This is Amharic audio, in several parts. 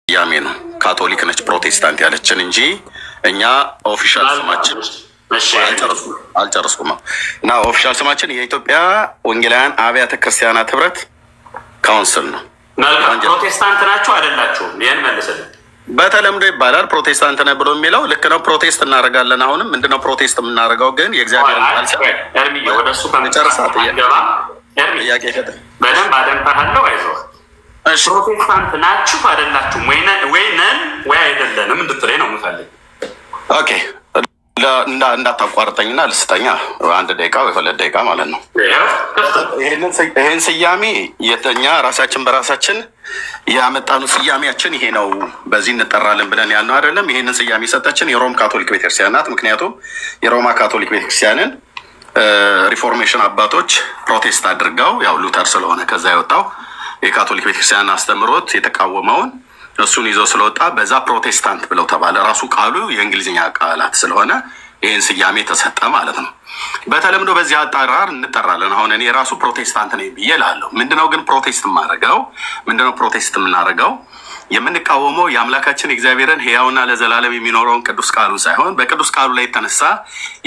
ያሜ ነው ካቶሊክ ነች ፕሮቴስታንት ያለችን እንጂ እኛ ኦፊሻል ስማችን አልጨረስኩም እና ኦፊሻል ስማችን የኢትዮጵያ ወንጌላውያን አብያተ ክርስቲያናት ህብረት ካውንስል ነው። ፕሮቴስታንት ናችሁ አይደላችሁም? ይሄን መልሰልን። በተለምዶ ይባላል ፕሮቴስታንት ነው ብሎ የሚለው ልክ ነው። ፕሮቴስት እናደርጋለን። አሁንም ምንድነው ፕሮቴስት የምናደርገው? ግን የእግዚአብሔር ቃል ኤርሚዬ ወደሱ ከመጨረሳት ገባ ኤርሚዬ በደንብ አደንባለሁ። አይዞህ ፕሮቴስታንት ናችሁ አይደላችሁም? ወይ ነን ወይ አይደለንም እንድትለኝ ነው የምፈልግ። ኦኬ እንዳታቋርጠኝና ልስጠኛ አንድ ደቂቃ ወይ ሁለት ደቂቃ ማለት ነው። ይሄን ስያሜ የተኛ ራሳችን በራሳችን ያመጣኑ ስያሜያችን ይሄ ነው በዚህ እንጠራለን ብለን ያልነው አይደለም። ይሄንን ስያሜ ሰጠችን የሮም ካቶሊክ ቤተክርስቲያን ናት። ምክንያቱም የሮማ ካቶሊክ ቤተክርስቲያንን ሪፎርሜሽን አባቶች ፕሮቴስት አድርገው ያው ሉተር ስለሆነ ከዛ የወጣው የካቶሊክ ቤተክርስቲያን አስተምሮት የተቃወመውን እሱን ይዞ ስለወጣ በዛ ፕሮቴስታንት ብለው ተባለ። ራሱ ቃሉ የእንግሊዝኛ ቃላት ስለሆነ ይህን ስያሜ ተሰጠ ማለት ነው። በተለምዶ በዚህ አጠራር እንጠራለን። አሁን እኔ ራሱ ፕሮቴስታንት ነኝ ብዬ እላለሁ። ምንድነው ግን ፕሮቴስት የማደርገው? ምንድነው ፕሮቴስት የምናደርገው? የምንቃወመው የአምላካችን እግዚአብሔርን ሕያውና ለዘላለም የሚኖረውን ቅዱስ ቃሉ ሳይሆን በቅዱስ ቃሉ ላይ የተነሳ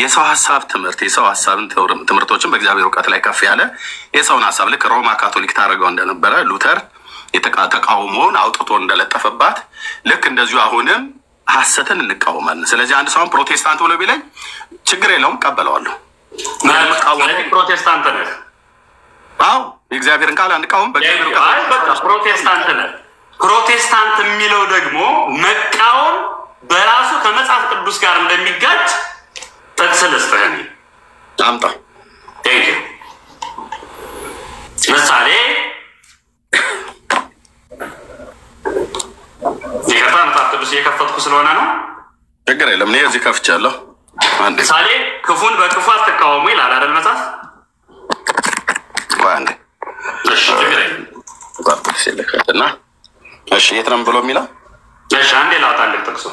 የሰው ሀሳብ ትምህርት የሰው ሀሳብን ትምህርቶችን በእግዚአብሔር እውቀት ላይ ከፍ ያለ የሰውን ሀሳብ ልክ ሮማ ካቶሊክ ታደርገው እንደነበረ ሉተር ተቃውሞውን አውጥቶ እንደለጠፈባት ልክ እንደዚሁ አሁንም ሐሰትን እንቃወማለን። ስለዚህ አንድ ሰው ፕሮቴስታንት ብሎ ቢለኝ ችግር የለውም ቀበለዋለሁ። ፕሮቴስታንት ነህ? አዎ የእግዚአብሔርን ቃል አንቃወም። ፕሮቴስታንት ነህ። ፕሮቴስታንት የሚለው ደግሞ መቃወም በራሱ ከመጽሐፍ ቅዱስ ጋር እንደሚጋጭ ጥቅስ ልስጥህ። አምጣ። ምሳሌ መጽሐፍ ቅዱስ እየከፈትኩ ስለሆነ ነው። ችግር የለም። እኔ እዚህ ከፍቻለሁ። ምሳሌ ክፉን በክፉ አትቃወሙ ይላል አይደል መጽሐፍ? አንዴ እሺ የት ነው ብሎ የሚለው? እሺ አንዴ ላውጣልህ ጥቅሱ።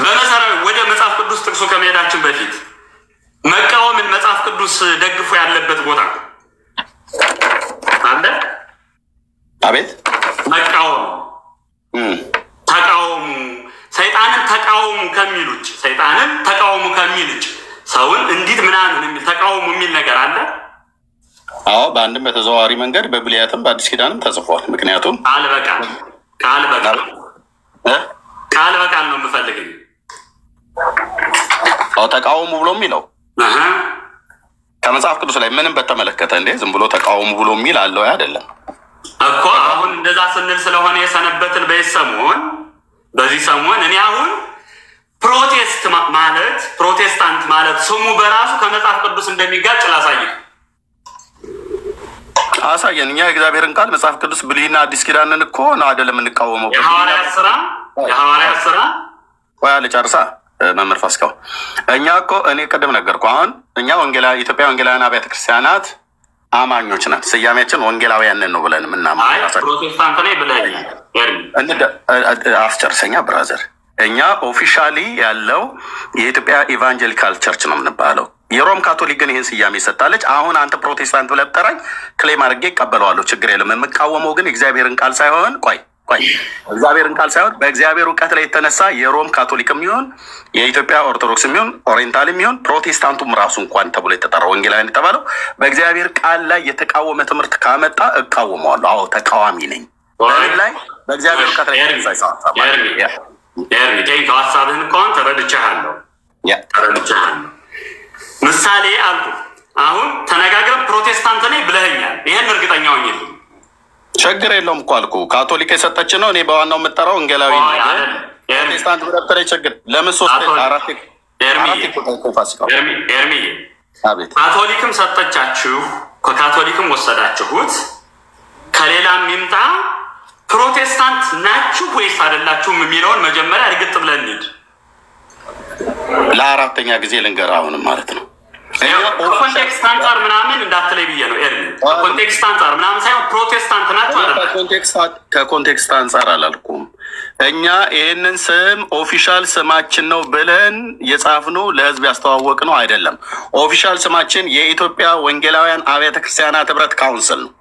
በመሰረቱ ወደ መጽሐፍ ቅዱስ ጥቅሱ ከመሄዳችን በፊት መቃወምን መጽሐፍ ቅዱስ ደግፎ ያለበት ቦታ አለ? አቤት። መቃወም ተቃወሙ፣ ሰይጣንን ተቃወሙ ከሚሉት ሰይጣንን ተቃወሙ ከሚሉት ሰውን እንዴት ምናምን የሚል ተቃወሙ የሚል ነገር አለ? አዎ በአንድም በተዘዋዋሪ መንገድ በብሉያትም በአዲስ ኪዳንም ተጽፏል። ምክንያቱም ቃል በቃል ነው የምፈልግኝ። አዎ ተቃወሙ ብሎ የሚለው ከመጽሐፍ ቅዱስ ላይ ምንም በተመለከተ እንዴ ዝም ብሎ ተቃወሙ ብሎ የሚል አለው አይደለም እኮ። አሁን እንደዛ ስንል ስለሆነ የሰነበትን በዚህ ሰሞን እኔ አሁን ፕሮቴስታንት ማለት ስሙ በራሱ ከመጽሐፍ ቅዱስ እንደሚጋጭ አሳየን። እኛ የእግዚአብሔርን ቃል መጽሐፍ ቅዱስ ብሉይና አዲስ ኪዳንን እኮ ነው አይደለም እንቃወመው። የሐዋርያት ስራ ወይ ልጨርሳ መምህር ፋሲካው እኛ እኮ እኔ ቅድም ነገርኩ። አሁን እኛ ኢትዮጵያ ወንጌላውያን አብያተ ክርስቲያናት አማኞች ነን። ስያሜያችን ወንጌላውያን ነው ብለን ምናምን ፕሮቴስታንት ነኝ ብለህ አስጨርሰኛ ብራዘር። እኛ ኦፊሻሊ ያለው የኢትዮጵያ ኢቫንጀሊካል ቸርች ነው የምንባለው። የሮም ካቶሊክ ግን ይህን ስያሜ ሰጣለች። አሁን አንተ ፕሮቴስታንት ብለህ ብጠራኝ ክሌም አድርጌ ይቀበለዋለሁ፣ ችግር የለም። የምቃወመው ግን እግዚአብሔርን ቃል ሳይሆን እግዚአብሔርን ቃል ሳይሆን በእግዚአብሔር እውቀት ላይ የተነሳ የሮም ካቶሊክም ይሁን የኢትዮጵያ ኦርቶዶክስም ይሁን ኦሪየንታልም ይሁን ፕሮቴስታንቱም ራሱ እንኳን ተብሎ የተጠራው ወንጌላውያን የተባለው በእግዚአብሔር ቃል ላይ የተቃወመ ትምህርት ካመጣ እቃወመዋለሁ። አዎ ተቃዋሚ ነኝ ላይ በእግዚአብሔር እውቀት ላይ የተነሳ ሀሳብህን እንኳን ተረድቻለሁ። ምሳሌ አልኩ። አሁን ተነጋግረን ፕሮቴስታንት ነኝ ብለኸኛል። ይሄን እርግጠኛ ሆኜልኝ ችግር የለውም እኮ አልኩ። ካቶሊክ የሰጠች ነው። እኔ በዋናው የምጠራው ወንጌላዊ ነው። ፕሮቴስታንት ብለህ ችግር ለምን ሶስት አራት ኤርሚዬ ካቶሊክም ሰጠቻችሁ፣ ከካቶሊክም ወሰዳችሁት፣ ከሌላም ይምጣ ፕሮቴስታንት ናችሁ ወይስ አይደላችሁም የሚለውን መጀመሪያ እርግጥ ብለን እንሂድ። ለአራተኛ ጊዜ ልንገርህ አሁንም ማለት ነው። ኮንቴክስት አንጻር ምናምን እንዳትለይ ብዬ ነው ኤርሚ። ኮንቴክስት አንጻር ምናምን ሳይሆን ፕሮቴስታንት ናችሁ አይደል? ከኮንቴክስት አንጻር አላልኩም። እኛ ይህንን ስም ኦፊሻል ስማችን ነው ብለን የጻፍነው ለህዝብ ያስተዋወቅነው አይደለም። ኦፊሻል ስማችን የኢትዮጵያ ወንጌላውያን አብያተ ክርስቲያናት ህብረት ካውንስል ነው።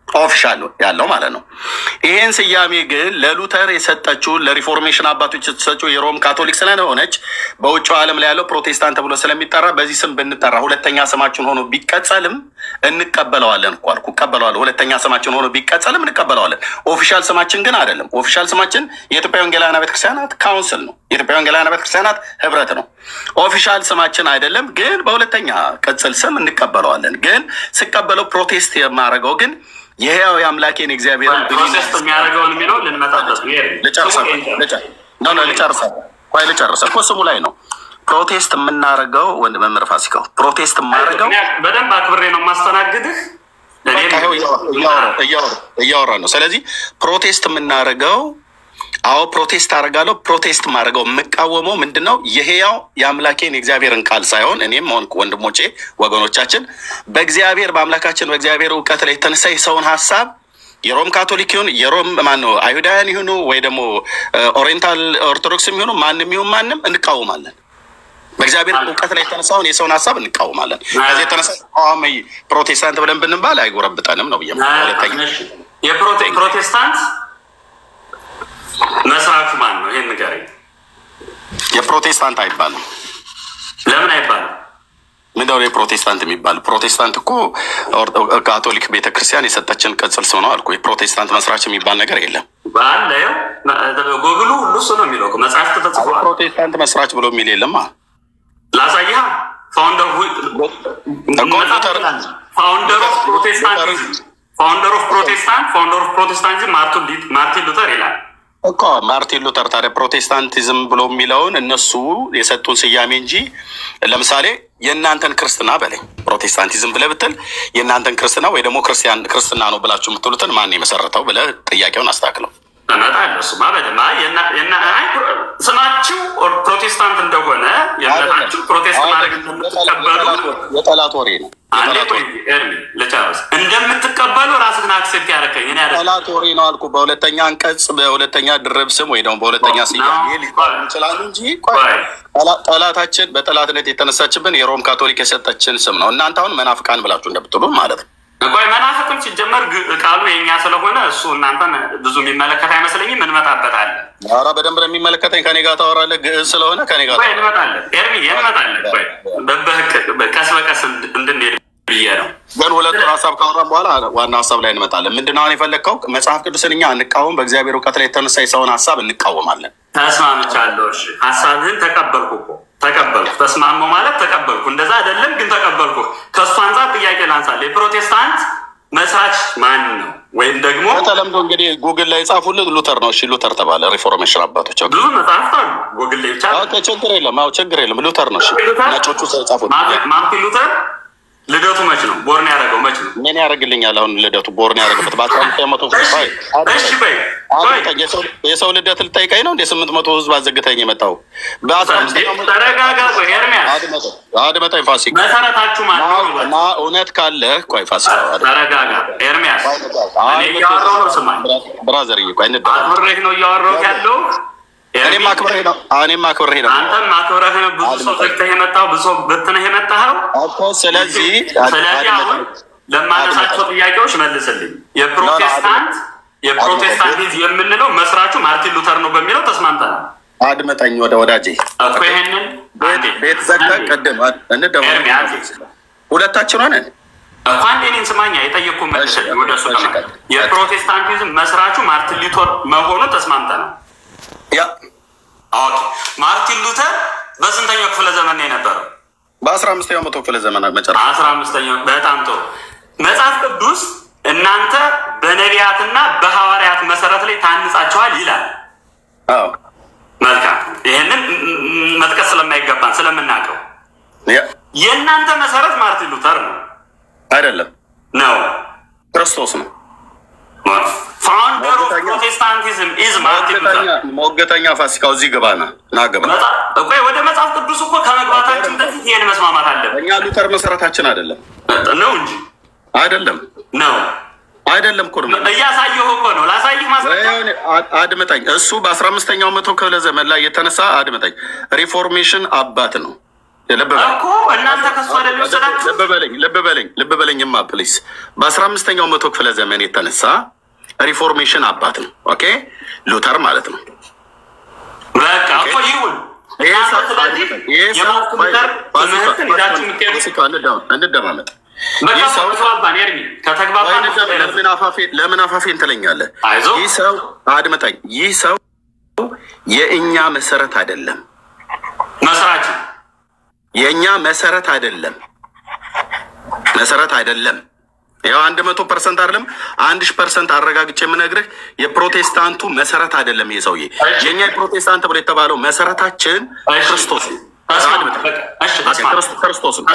ኦፊሻል ያለው ማለት ነው። ይሄን ስያሜ ግን ለሉተር የሰጠችው ለሪፎርሜሽን አባቶች የተሰጠችው የሮም ካቶሊክ ስለሆነች በውጭ ዓለም ላይ ያለው ፕሮቴስታንት ተብሎ ስለሚጠራ በዚህ ስም ብንጠራ ሁለተኛ ስማችን ሆኖ ቢቀጸልም እንቀበለዋለን እኮ አልኩ። እቀበለዋለሁ። ሁለተኛ ስማችን ሆኖ ቢቀጸልም እንቀበለዋለን። ኦፊሻል ስማችን ግን አይደለም። ኦፊሻል ስማችን የኢትዮጵያ ወንጌላውያን አብያተ ክርስቲያናት ካውንስል ነው። የኢትዮጵያ ወንጌላውያን አብያተ ክርስቲያናት ህብረት ነው። ኦፊሻል ስማችን አይደለም፣ ግን በሁለተኛ ቅጽል ስም እንቀበለዋለን። ግን ስቀበለው ፕሮቴስት የማደርገው ግን የህያው የአምላኬን እግዚአብሔርን ፕሮቴስት የሚያደርገውን የሚለው ልንመጣበት ልጨርሰ እኮ ስሙ ላይ ነው ፕሮቴስት የምናደርገው። ወንድ መምህር ፋሲካው ፕሮቴስት የማደርገው በደንብ አክብሬ ነው የማስተናግድህ። እያወራ ነው። ስለዚህ ፕሮቴስት የምናደርገው ፕሮቴስት አደርጋለሁ። ፕሮቴስት ማድረገው የምቃወመው ምንድነው? የህያው የአምላኬን የእግዚአብሔርን ቃል ሳይሆን እኔም ሆንኩ ወንድሞቼ ወገኖቻችን በእግዚአብሔር በአምላካችን በእግዚአብሔር እውቀት ላይ የተነሳ የሰውን ሀሳብ የሮም ካቶሊክ ይሁን የሮም ማነው አይሁዳውያን ይሁኑ ወይ ደግሞ ኦሪየንታል ኦርቶዶክስም ይሁኑ ማንም ይሁን ማንም እንቃወማለን። በእግዚአብሔር እውቀት ላይ የተነሳውን የሰውን ሀሳብ እንቃወማለን። ከዚህ የተነሳ ፕሮቴስታንት ብለን ብንባል አይጎረብጠንም ነው ብዬ የፕሮቴስታንት መስራቹ ማን ነው? ይሄን ንገረኝ። የፕሮቴስታንት አይባልም። ለምን አይባልም? ምንድነው የፕሮቴስታንት የሚባል? ፕሮቴስታንት እኮ ካቶሊክ ቤተክርስቲያን የሰጠችን ቅጽል ስም ነው አልኩ። የፕሮቴስታንት መስራች የሚባል ነገር የለም። ባለው ጎግሉ ሁሉ እሱ ነው የሚለው መጽሐፍ ተጽፏል። ፕሮቴስታንት መስራች ብሎ የሚል የለም። ላሳይሃ ፋውንደር ኦፍ ፕሮቴስታንት ማርቲን ሉተር ይላል እኮ። ማርቲን ሉተር ታዲያ ፕሮቴስታንቲዝም ብሎ የሚለውን እነሱ የሰጡን ስያሜ እንጂ ለምሳሌ የእናንተን ክርስትና በለኝ ፕሮቴስታንቲዝም ብለህ ብትል የእናንተን ክርስትና ወይ ደግሞ ክርስትና ነው ብላችሁ የምትሉትን ማን የመሰረተው ብለህ ጥያቄውን አስተካክለው። ስማችሁ ፕሮቴስታንት እንደሆነ የእምነታችሁ ፕሮቴስት ማድረግ እንደምትቀበሉ የጠላት ወሬ ነው። ልጨርስ። እንደምትቀበሉ ራስህን አክሴፕት ያደረከኝ ጠላት ወሬ ነው አልኩ። በሁለተኛ አንቀጽ በሁለተኛ ድርብ ስም ወይ ደግሞ በሁለተኛ ስያሜ ሊባል ይችላል እንጂ ጠላታችን በጠላትነት የተነሳችብን የሮም ካቶሊክ የሰጠችን ስም ነው። እናንተ አሁን መናፍቃን ብላችሁ እንደምትሉ ማለት ነው። መናፍቅም ሲጀመር ቃሉ የኛ ስለሆነ እሱ እናንተን ብዙ የሚመለከት አይመስለኝም። እንመጣበታለን። ኧረ በደንብ ነው የሚመለከተኝ። ከኔ ጋር ታወራለህ። ግዕዝ ስለሆነ ከኔ ጋር እንመጣለን። እንመጣለን። ቀስ በቀስ እንድንሄድ ብዬ ነው። ግን ሁለቱን ሀሳብ ካወራን በኋላ ዋና ሀሳብ ላይ እንመጣለን። ምንድን ነው አሁን የፈለግከው? መጽሐፍ ቅዱስን እኛ እንቃወም፣ በእግዚአብሔር እውቀት ላይ የተነሳ የሰውን ሀሳብ እንቃወማለን። ተስማምቻለሁ። ሀሳብህን ተቀበልኩ እኮ ተቀበልኩ። ተስማሙ ማለት ተቀበልኩ። እንደዛ አይደለም ግን ተቀበልኩ። ከእሱ አንጻር ጥያቄ ላንሳለ። የፕሮቴስታንት መስራች ማን ነው? ወይም ደግሞ በተለምዶ እንግዲህ ጉግል ላይ ጻፉልን ሉተር ነው። እሺ ሉተር ተባለ። ሪፎርሜሽን አባቶች ብዙ መጽሐፍት አሉ ጉግል ላይ ብቻ። ችግር የለም። ችግር የለም። ሉተር ነው። እሺ ነጮቹ ጻፉት። ማርቲን ሉተር ልደቱ መች ነው? ቦርን ያደረገው መች ነው? ምን ያደርግልኛል አሁን ልደቱ? ቦርን ያደረገበት የሰው ልደት ልጠይቀኝ ነው እንደ 800 ህዝብ አዘግተኝ የመጣው ተረጋጋ። አድመጠኝ ፋሲካ። መሰረታችሁ ማለት ነው። እውነት ካለህ ቆይ ፋሲካ ተረጋጋ። ኤርሚያስ እኔ እያወራሁ ነው። ስማኝ ብራዘርዬ፣ ቆይ አክብሬህ ነው እያወራሁ ያለው። እኔም አክብሬህ ነው። አንተም አክብሬህ ነው። ብዙ ሰው ዘግተህ የመጣው ብዙ ሰው በትነህ የመጣኸው እኮ። ስለዚህ አሁን ለማነሳቸው ጥያቄዎች መልስልኝ። የፕሮቴስታንቲዝም የምንለው መስራቹ ማርቲን ሉተር ነው በሚለው ተስማምተናል። አድመጠኝ ወዳጄ እኮ ይሄንን ቤት ዘግተህ ቅድም ሁለታችን ሆነን እኮ አንዴ እኔን ስማኛ የጠየቅኩህ መልስልኝ። ወደ እሱ የፕሮቴስታንቲዝም መስራቹ ማርቲን ሉተር መሆኑን ተስማምተናል። ማርቲን ሉተር በስንተኛው ክፍለ ዘመን ነው የነበረው? በ15ኛው መቶ ክፍለ ዘመን መጨረሻ። 15ኛው። በጣም ጥሩ። መጽሐፍ ቅዱስ እናንተ በነቢያትና በሐዋርያት መሰረት ላይ ታንጻችኋል ይላል። መልካም። ይህንን መጥቀስ ስለማይገባን ስለምናውቀው የእናንተ መሰረት ማርቲን ሉተር ነው አይደለም? ነው፣ ክርስቶስ ነው። ፋውንደር ኦፍ ፕሮቴስታንቲዝም ኢዝ ማርቲን ሉተር። ሞገተኛ ፋሲካው እዚህ ገባና ናገባ። ቆይ ወደ መጽሐፍ ቅዱስ እኮ ከመግባታችን በፊት ይሄን መስማማት አለብን። እኛ ሉተር መሰረታችን አይደለም ነው እንጂ አይደለም ነው። አይደለም እኮ ነው እያሳየሁ እኮ ነው። ላሳይህ ማስረጃ አድምጠኝ። እሱ በ15ኛው መቶ ክፍለ ዘመን ላይ የተነሳ አድምጠኝ፣ ሪፎርሜሽን አባት ነው እኮ እናንተ ከሱ አይደል ወሰዳችሁ? ልብ በለኝማ ፕሊስ። በ15ኛው መቶ ክፍለ ዘመን የተነሳ ሪፎርሜሽን አባት ነው። ኦኬ ሉተር ማለት ነው። በቃ እኮ ይሁን። እንደማመጥ ለምን አፋፌን ትለኛለህ? ይህ ሰው አድምጠኝ፣ ይህ ሰው የእኛ መሰረት አይደለም። መስራች የእኛ መሰረት አይደለም። ያው 100% አይደለም 1000% አረጋግጬ የምነግርህ የፕሮቴስታንቱ መሰረት አይደለም። ይሄ ሰውዬ የኛ የፕሮቴስታንት ብሎ የተባለው መሰረታችን ክርስቶስ ነው። ክርስቶስ ነው።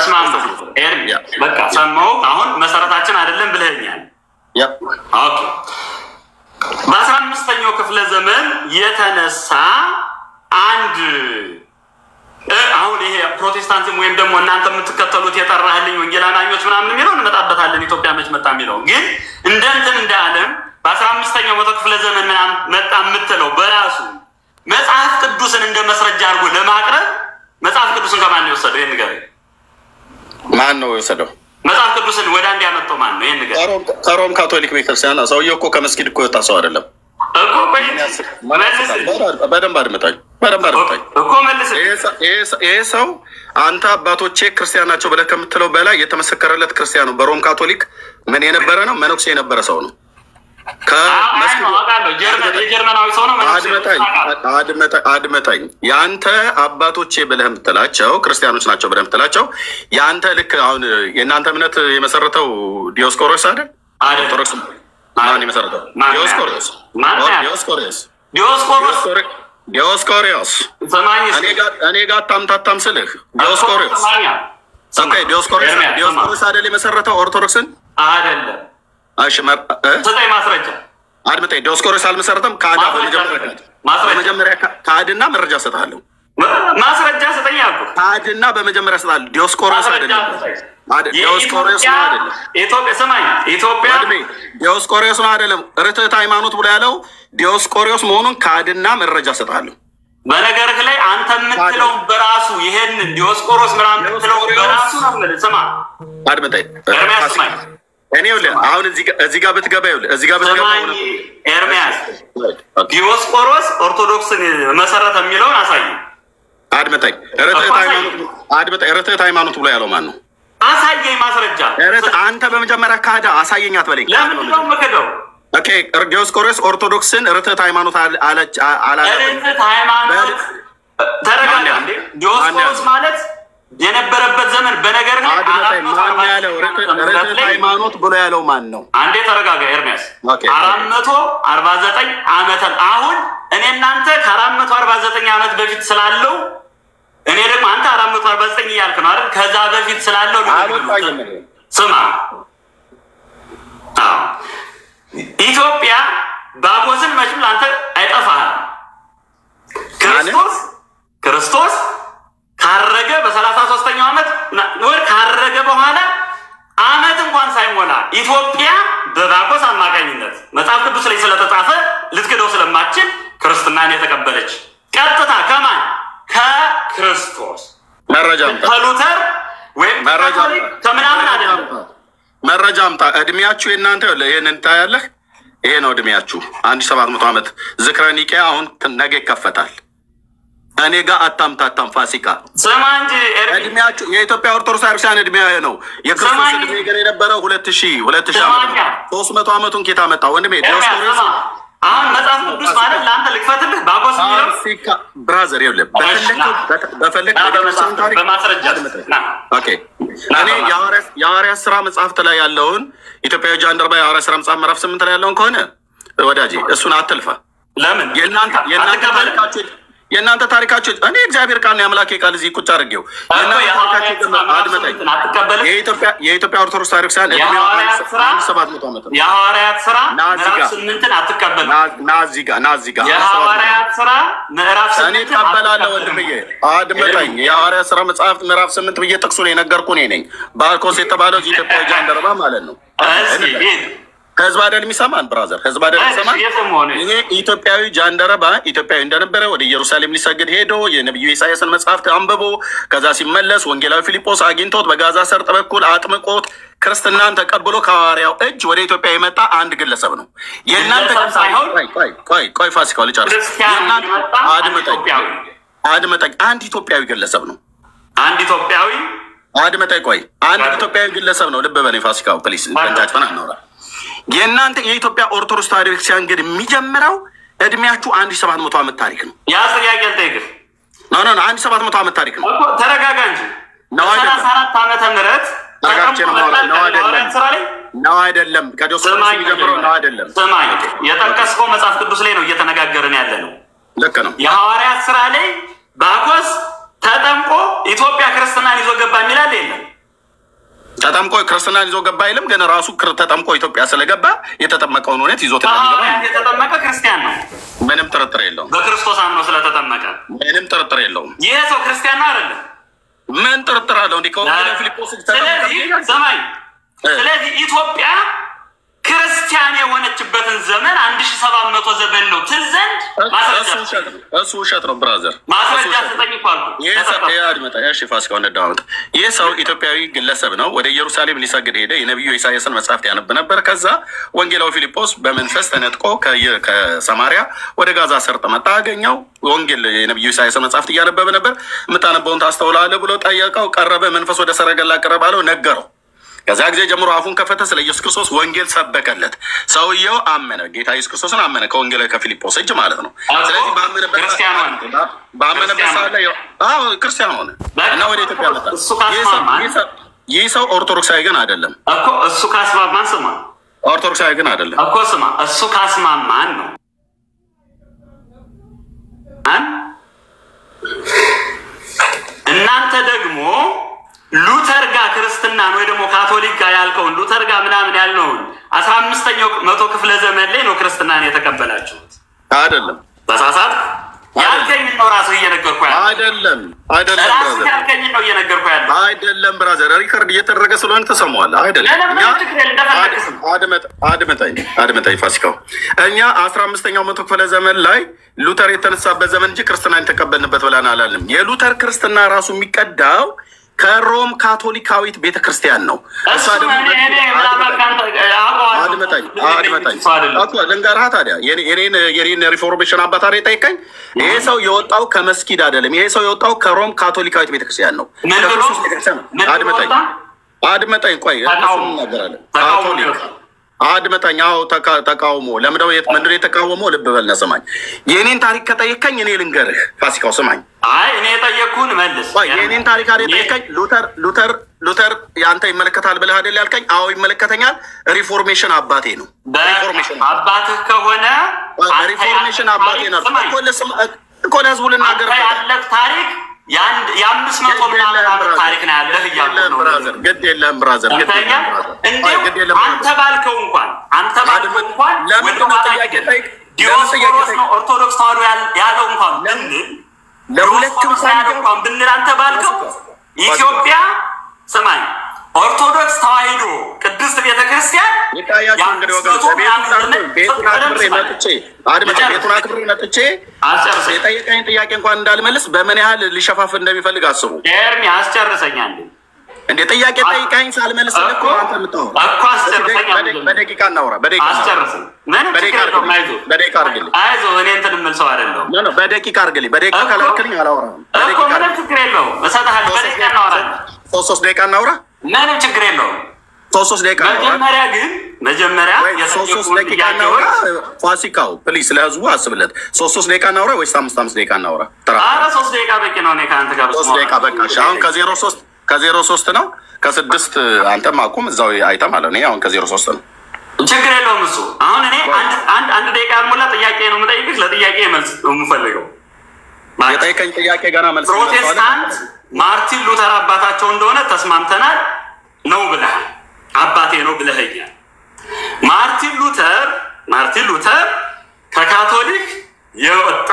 በቃ ሰማሁ። አሁን መሰረታችን አይደለም ብለኸኛል። ኦኬ በ15ኛው ክፍለ ዘመን የተነሳ አንድ አሁን ይሄ ፕሮቴስታንትም ወይም ደግሞ እናንተ የምትከተሉት የጠራህልኝ ወንጌል አማኞች ምናምን የሚለው እንመጣበታለን። ኢትዮጵያ መች መጣ የሚለው ግን እንደንትን እንደ ዓለም በ15ኛው መቶ ክፍለ ዘመን ምናምን መጣ የምትለው በራሱ መጽሐፍ ቅዱስን እንደ መስረጃ አድርጎ ለማቅረብ መጽሐፍ ቅዱስን ከማን ነው የወሰደው? ይሄን ንገረኝ። ማን ነው የወሰደው? መጽሐፍ ቅዱስን ወደ አንድ ያመጣው ማን ነው? ይሄን ንገረኝ። ከሮም ካቶሊክ ቤተክርስቲያን። ሰውዬው እኮ ከመስጊድ እኮ የወጣ ሰው አይደለም እኮ። በደንብ አድምጠኝ እኮ መልስ። ይሄ ሰው አንተ አባቶቼ ክርስቲያን ናቸው ብለህ ከምትለው በላይ የተመሰከረለት ክርስቲያን ነው። በሮም ካቶሊክ ምን የነበረ ነው? መነኩሴ የነበረ ሰው ነው። አድመጠኝ። የአንተ አባቶቼ ብለህ የምትላቸው ክርስቲያኖች ናቸው ብለህ የምትላቸው የአንተ ልክ አሁን የእናንተ እምነት የመሰረተው ዲዮስቆሮስ አይደል? ኦርቶዶክስ ማን የመሰረተው? ዲዮስቆሪዮስ። እኔ ጋር ታምታታም ስልህ ዲዮስቆሪዮስ አይደል የመሰረተው ኦርቶዶክስን? አይደለም። ስጠኝ ማስረጃ። አድምጠኝ። ዲዮስቆሮስ አልመሰረተም። በመጀመሪያ ካድና መረጃ ሰጥሃለሁ። ማስረጃ ስጠኝ አልኩህ። ካድና በመጀመሪያ ሰጥሃለሁ። ዲዮስቆሮስ አይደለም። ዲዮስቆሮስ ነው አይደለም። ዲዮስቆሮስ ነው አይደለም። ርትዕት ሃይማኖት ብሎ ያለው ዲዮስቆሮስ መሆኑን ካድና መረጃ ሰጥሃለሁ። በነገርህ ላይ አንተ የምትለው በራሱ ይሄንን ዲዮስቆሮስ ምናምን የምትለው በራሱ ነው። ስማ አድምጠኝ። ስማኝ እኔ አሁን እዚህ ጋር ብትገባ ኤርሚያስ ዲዮስቆሮስ ኦርቶዶክስን መሰረተ የሚለውን አሳይ። አድምጠኝ። ርትዕት ሃይማኖት ብሎ ያለው ማን ነው? አሳየኝ ማስረጃ። አንተ በመጀመሪያ ካዳ አሳየኝ አትበለኝ። ለምንድን ነው የምክደው? ኦኬ ዲዮስቆሮስ ኦርቶዶክስን ርትዕት ሃይማኖት አለች። ርትዕት ሃይማኖት ተረጋጋ እንዴ። ዲዮስቆሮስ ማለት የነበረበት ዘመን በነገር ላይ ሃይማኖት ብሎ ያለው ማን ነው? አንዴ ተረጋጋ ኤርሚያስ። 449 ዓመት አሁን እኔ እናንተ ከ449 ዓመት በፊት ስላለው እኔ ደግሞ አንተ 449 እያልክ ነው አይደል? ከዛ በፊት ስላለው ስማ። ኢትዮጵያ ባጎስን መቼም ለአንተ አይጠፋህም። ክርስቶስ ካረገ በ33ኛው ዓመት ወር ካረገ በኋላ ዓመት እንኳን ሳይሞላ ኢትዮጵያ በባኮስ አማካኝነት መጽሐፍ ቅዱስ ላይ ስለተጻፈ ልትክደው ስለማትችል ክርስትናን የተቀበለች ቀጥታ ከማን? ከክርስቶስ። ከሉተር ወይም ከካቶሊክ ከምናምን አይደለም። መረጃ አምጣ። እድሜያችሁ የእናንተ ይህንን ታያለህ። ይሄ ነው እድሜያችሁ። 1700 ዓመት ዝክረ ኒቄያ አሁን ነገ ይከፈታል። እኔ ጋር አታምታታም። ፋሲካ ስማ እንጂ እድሜያችሁ የኢትዮጵያ ኦርቶዶክስ ቤተክርስቲያን እድሜ ነው። የክርስቶስ እድሜ ግን የነበረው 2000 ዓመት 300 ዓመቱን ኬታ መጣ ወንድሜ። ዲዮስቆሮስ አሁን መጽሐፍ ቅዱስ ማለት ለአንተ ልክፈትልህ ባጎስ የሚለው ፋሲካ ብራዘር ይኸውልህ፣ በፈለግ በማስረጃ ኦኬ። እኔ የሐዋርያት ስራ መጽሐፍት ላይ ያለውን ኢትዮጵያዊ ጃንደረባ የሐዋርያት ስራ መጽሐፍ ምዕራፍ 8 ላይ ያለውን ከሆነ ወዳጄ እሱን አትልፋ። ለምን የእናንተ ታሪካችሁ እኔ እግዚአብሔር ቃል ነው የአምላኬ ቃል እዚህ ቁጭ አድርጌው የኢትዮጵያ ኦርቶዶክስ ቤተክርስቲያን የሐዋርያት ስራ ምዕራፍ 8ን አትቀበልም። ና እዚህ ጋር የሐዋርያት ስራ ምዕራፍ 8 እኔ እቀበላለሁ ወንድምዬ፣ አድምጠኝ። የሐዋርያት ስራ መጽሐፍት ምዕራፍ 8 ብዬ ጥቅሱን የነገርኩህ እኔ ነኝ። ባርኮስ የተባለው ኢትዮጵያዊ ጃንደረባ ማለት ነው። ህዝብ አይደል የሚሰማን ብራዘር? ህዝብ አይደል የሚሰማን? ይሄ ኢትዮጵያዊ ጃንደረባ ኢትዮጵያዊ እንደነበረ ወደ ኢየሩሳሌም ሊሰግድ ሄዶ የነቢዩ ኢሳያስን መጽሐፍት አንብቦ ከዛ ሲመለስ ወንጌላዊ ፊልጶስ አግኝቶት በጋዛ ሰርጥ በኩል አጥምቆት ክርስትናን ተቀብሎ ከሐዋርያው እጅ ወደ ኢትዮጵያ የመጣ አንድ ግለሰብ ነው። የእናንተ ሳይሆን ቆይ ፋሲካው ልጨርስ። አድመጠኝ አንድ ኢትዮጵያዊ ግለሰብ ነው። አንድ ኢትዮጵያዊ አንድ ኢትዮጵያዊ ግለሰብ ነው። ልብ በኔ ፋሲካው ፕሊስ ተንጫጭፈን አናውራ። የእናንተ የኢትዮጵያ ኦርቶዶክስ ተዋሕዶ ቤተክርስቲያን ግን የሚጀምረው እድሜያችሁ 1700 ዓመት ታሪክ ነው። ያ ጥያቄ ልጠይቅህ። ኖ 1700 ዓመት ታሪክ ነው። ተረጋጋ እንጂ ነው አይደለም። 34 ዓመተ ምህረት ነው አይደለም። ከዶስ የሚጀምረው ነው አይደለም። ሰማይ የጠቀስከው መጽሐፍ ቅዱስ ላይ ነው እየተነጋገርን ያለ ነው። ልክ ነው። የሐዋርያት ሥራ ላይ ባኮስ ተጠምቆ ኢትዮጵያ ክርስትናን ይዞ ገባ የሚላል የለም። ተጠምቆ ክርስትናን ይዞ ገባ አይልም። ግን ራሱ ተጠምቆ ኢትዮጵያ ስለገባ የተጠመቀውን እውነት ይዞት የተጠመቀ ክርስቲያን ነው። ምንም ጥርጥር የለውም። በክርስቶስ አምኖ ስለተጠመቀ ምንም ጥርጥር የለውም። ይሄ ሰው ክርስቲያን ነው አይደለም? ምን ጥርጥር አለው? እንዲህ ከወንጌላዊ ፊልጶስ ስለዚህ ኢትዮጵያ ክርስቲያን የሆነችበትን ዘመን 1700 ዘመን ነው ትል ዘንድ እሱ ውሸት ነው ብራዘር። ማስረጃ ስጠኝ እኮ አልኩ። ይህ ሰው ኢትዮጵያዊ ግለሰብ ነው። ወደ ኢየሩሳሌም ሊሰግድ ሄደ። የነቢዩ ኢሳያስን መጽሐፍት ያነብ ነበር። ከዛ ወንጌላዊ ፊልጶስ በመንፈስ ተነጥቆ ከሰማሪያ ወደ ጋዛ ሰርጥ መጣ፣ አገኘው። ወንጌል የነቢዩ ኢሳያስን መጽሐፍት እያነበበ ነበር። የምታነበውን ታስተውላለህ ብሎ ጠየቀው። ቀረበ። መንፈስ ወደ ሰረገላ ቀረበ አለው፣ ነገረው። ከዛ ጊዜ ጀምሮ አፉን ከፈተ። ስለ ኢየሱስ ክርስቶስ ወንጌል ሰበከለት። ሰውየው አመነ። ጌታ ኢየሱስ ክርስቶስን አመነ፣ ከወንጌላዊ ከፊልጶስ እጅ ማለት ነው። ስለዚህ ባመነበት ሰዓት ላይ ክርስቲያን ሆነ እና ወደ ኢትዮጵያ መጣ። ይህ ሰው ኦርቶዶክሳዊ ግን አይደለም እኮ። እሱ ካስማማን ስማ፣ ኦርቶዶክሳዊ ግን አይደለም እኮ ስማ። እሱ ካስማማን ነው። እናንተ ደግሞ ሉተር ጋር ክርስትናን ወይ ደግሞ ካቶሊክ ጋር ያልከውን ሉተር ጋር ምናምን ያልነውን 15ኛው መቶ ክፍለ ዘመን ላይ ነው ክርስትናን የተቀበላችሁት አይደለም? በሳሳት ያልከኝ ነው ራሱ እየነገርኩ ያለው አይደለም። ራሱ ያልከኝ ነው እየነገርኩ ያለው አይደለም። ብራዘር ሪከርድ እየተደረገ ስለሆነ ተሰማዋል አይደለም? አድመጣኝ ፋሲካው። እኛ 15ኛው መቶ ክፍለ ዘመን ላይ ሉተር የተነሳበት ዘመን እንጂ ክርስትናን የተቀበልንበት ብለን አላልንም። የሉተር ክርስትና ራሱ የሚቀዳው ከሮም ካቶሊካዊት ቤተክርስቲያን ነው። እሷ ደግሞ ልንገርህ ታዲያ የኔን ሪፎርሜሽን አባት አይደል ጠይቀኝ። ይሄ ሰው የወጣው ከመስጊድ አይደለም። ይሄ ሰው የወጣው ከሮም ካቶሊካዊት ቤተክርስቲያን ነው። አድመጠኝ ቆይ እናገራለን። ካቶሊክ አድመጠኝ። አዎ ተቃውሞ ለምንድነው ምንድነው የተቃወመው? ልብ በልና ስማኝ። የኔን ታሪክ ከጠየቀኝ እኔ ልንገርህ ፋሲካው፣ ስማኝ። አይ እኔ የጠየቅኩህን መልስ። የኔን ታሪክ አይደል ጠየቀኝ። ሉተር ያንተ ይመለከታል ብለህ አይደል ያልከኝ? አዎ ይመለከተኛል። ሪፎርሜሽን አባቴ ነው። ሪፎርሜሽን አባትህ ከሆነ ሪፎርሜሽን አባቴ ነው እኮ ለህዝቡ ልናገርበት ያለህ ታሪክ የ500 ምናምን ዓመት ታሪክ ነው ያለህ እያልኩ ነው። ግድ የለም ብራዘር፣ አንተ ባልከው እንኳን ወደሆነ ጥያቄ ጠይቅ። ዲዮስቆሮስ ነው ኦርቶዶክስ ተዋሕዶ ያለው እንኳን ለሁለቱም እንኳን ብንል አንተ ባልከው ኢትዮጵያ ስማኝ፣ ኦርቶዶክስ ተዋሕዶ ቅድስት ቤተክርስቲያን ቤቱን አክብሬ መጥቼ የጠየቀኝ ጥያቄ እንኳን እንዳልመልስ በምን ያህል ሊሸፋፍ እንደሚፈልግ አስቡ። ኤርሚ አስጨርሰኛል እንዴ? ጥያቄ ጠይቀኝ ሳልመልስ እኮ አንተ የምታወራው በደቂቃ እናውራ። በደቂቃ አድርግልኝ። አይዞህ እኔ እንትን የምል ሰው አይደለሁም። በደቂቃ አድርግልኝ። በደቂቃ ካላልክልኝ አላወራም። ምንም ችግር የለውም፣ እሰጥሃለሁ። በደቂቃ እናወራለን። 3 ደቂቃ እናውራ። ምንም ችግር የለውም። 3 ደቂቃ መጀመሪያ 3 ደቂቃ እናውራ። ፋሲካው ፕሊስ ለህዝቡ አስብለት። 3 ደቂቃ እናውራ ወይስ 5 ደቂቃ እናውራ? ኧረ 3 ደቂቃ በቂ ነው። እኔ ከአንተ ጋር 3 ደቂቃ በቃ። አሁን ከ03 ነው። ከ6 አንተም አቁም እዛው አይተህ ማለት ነው። አሁን ከ03 ነው። ችግር የለውም እሱ። አሁን እኔ አንድ ደቂቃ ያልሞላ ጥያቄ ነው የምጠይቅህ። ለጥያቄ መልስ ነው የምፈልገው። የጠየቀኝ ጥያቄ ገና መልስ ነው። ፕሮቴስታንት ማርቲን ሉተር አባታቸው እንደሆነ ተስማምተናል ነው ብለሃል። አባቴ ነው ብለኸኛል። ማርቲን ሉተር ከካቶሊክ የወጣ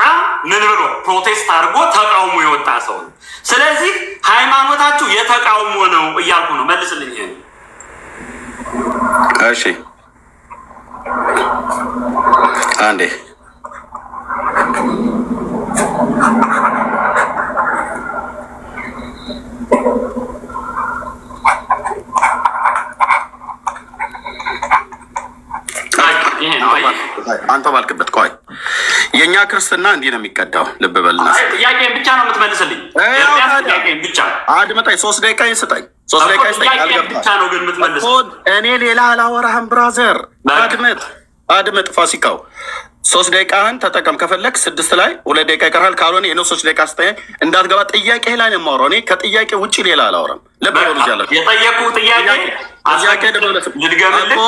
ምን ብሎ ፕሮቴስት አድርጎ ተቃውሞ የወጣ ሰው ነው። ስለዚህ ሃይማኖታችሁ የተቃውሞ ነው እያልኩ ነው። መልስልኝ። እሺ አንዴ አንተ ባልክበት ቆይ የኛ ክርስትና እንዲህ ነው የሚቀዳው። ልብ በልና ጥያቄን ብቻ ነው የምትመልስልኝ። ጥያቄን ብቻ አድምጠኝ። 3 ደቂቃ ይስጠኝ። 3 ደቂቃ ይስጠኝ። ብቻ ነው ግን የምትመልሰው። እኔ ሌላ አላወራህም ብራዘር። አድምጥ ፋሲካው 3 ደቂቃህን ተጠቀም። ከፈለክ 6 ላይ 2 ደቂቃ ይቀራል። ካልሆነ የኔ 3 ደቂቃ ስጠኝ። እንዳትገባ ጥያቄ ላይ ነው የማወራው። እኔ ከጥያቄ ውጭ ሌላ አላወራም። ለበሉ ይያለ የጠየቁ ጥያቄ ልድገምልህ።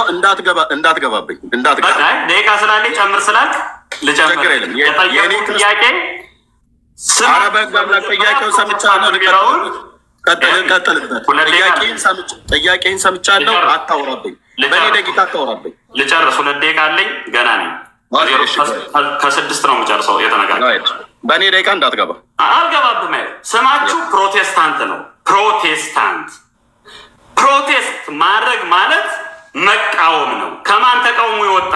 እንዳትገባብኝ እንዳትገባ ደቂቃ ስላለኝ ጨምር ስላልክ ልጨምር። የኔ ጥያቄ አረበግ አምላክ ጥያቄውን ሰምቻለሁ። ቀጥልበት። ጥያቄን ሰምቻለሁ። አታውራብኝ። በእኔ ደቂቃ አታውራብኝ። ልጨርስ። 2 ደቂቃ አለኝ። ገና ነኝ። ከ6 ነው የምጨርሰው። የተነጋገር በእኔ ደቂቃ እንዳትገባ። አልገባብም። ስማችሁ ፕሮቴስታንት ነው። ፕሮቴስት ማድረግ ማለት መቃወም ነው። ከማን ተቃውሞ ይወጣ?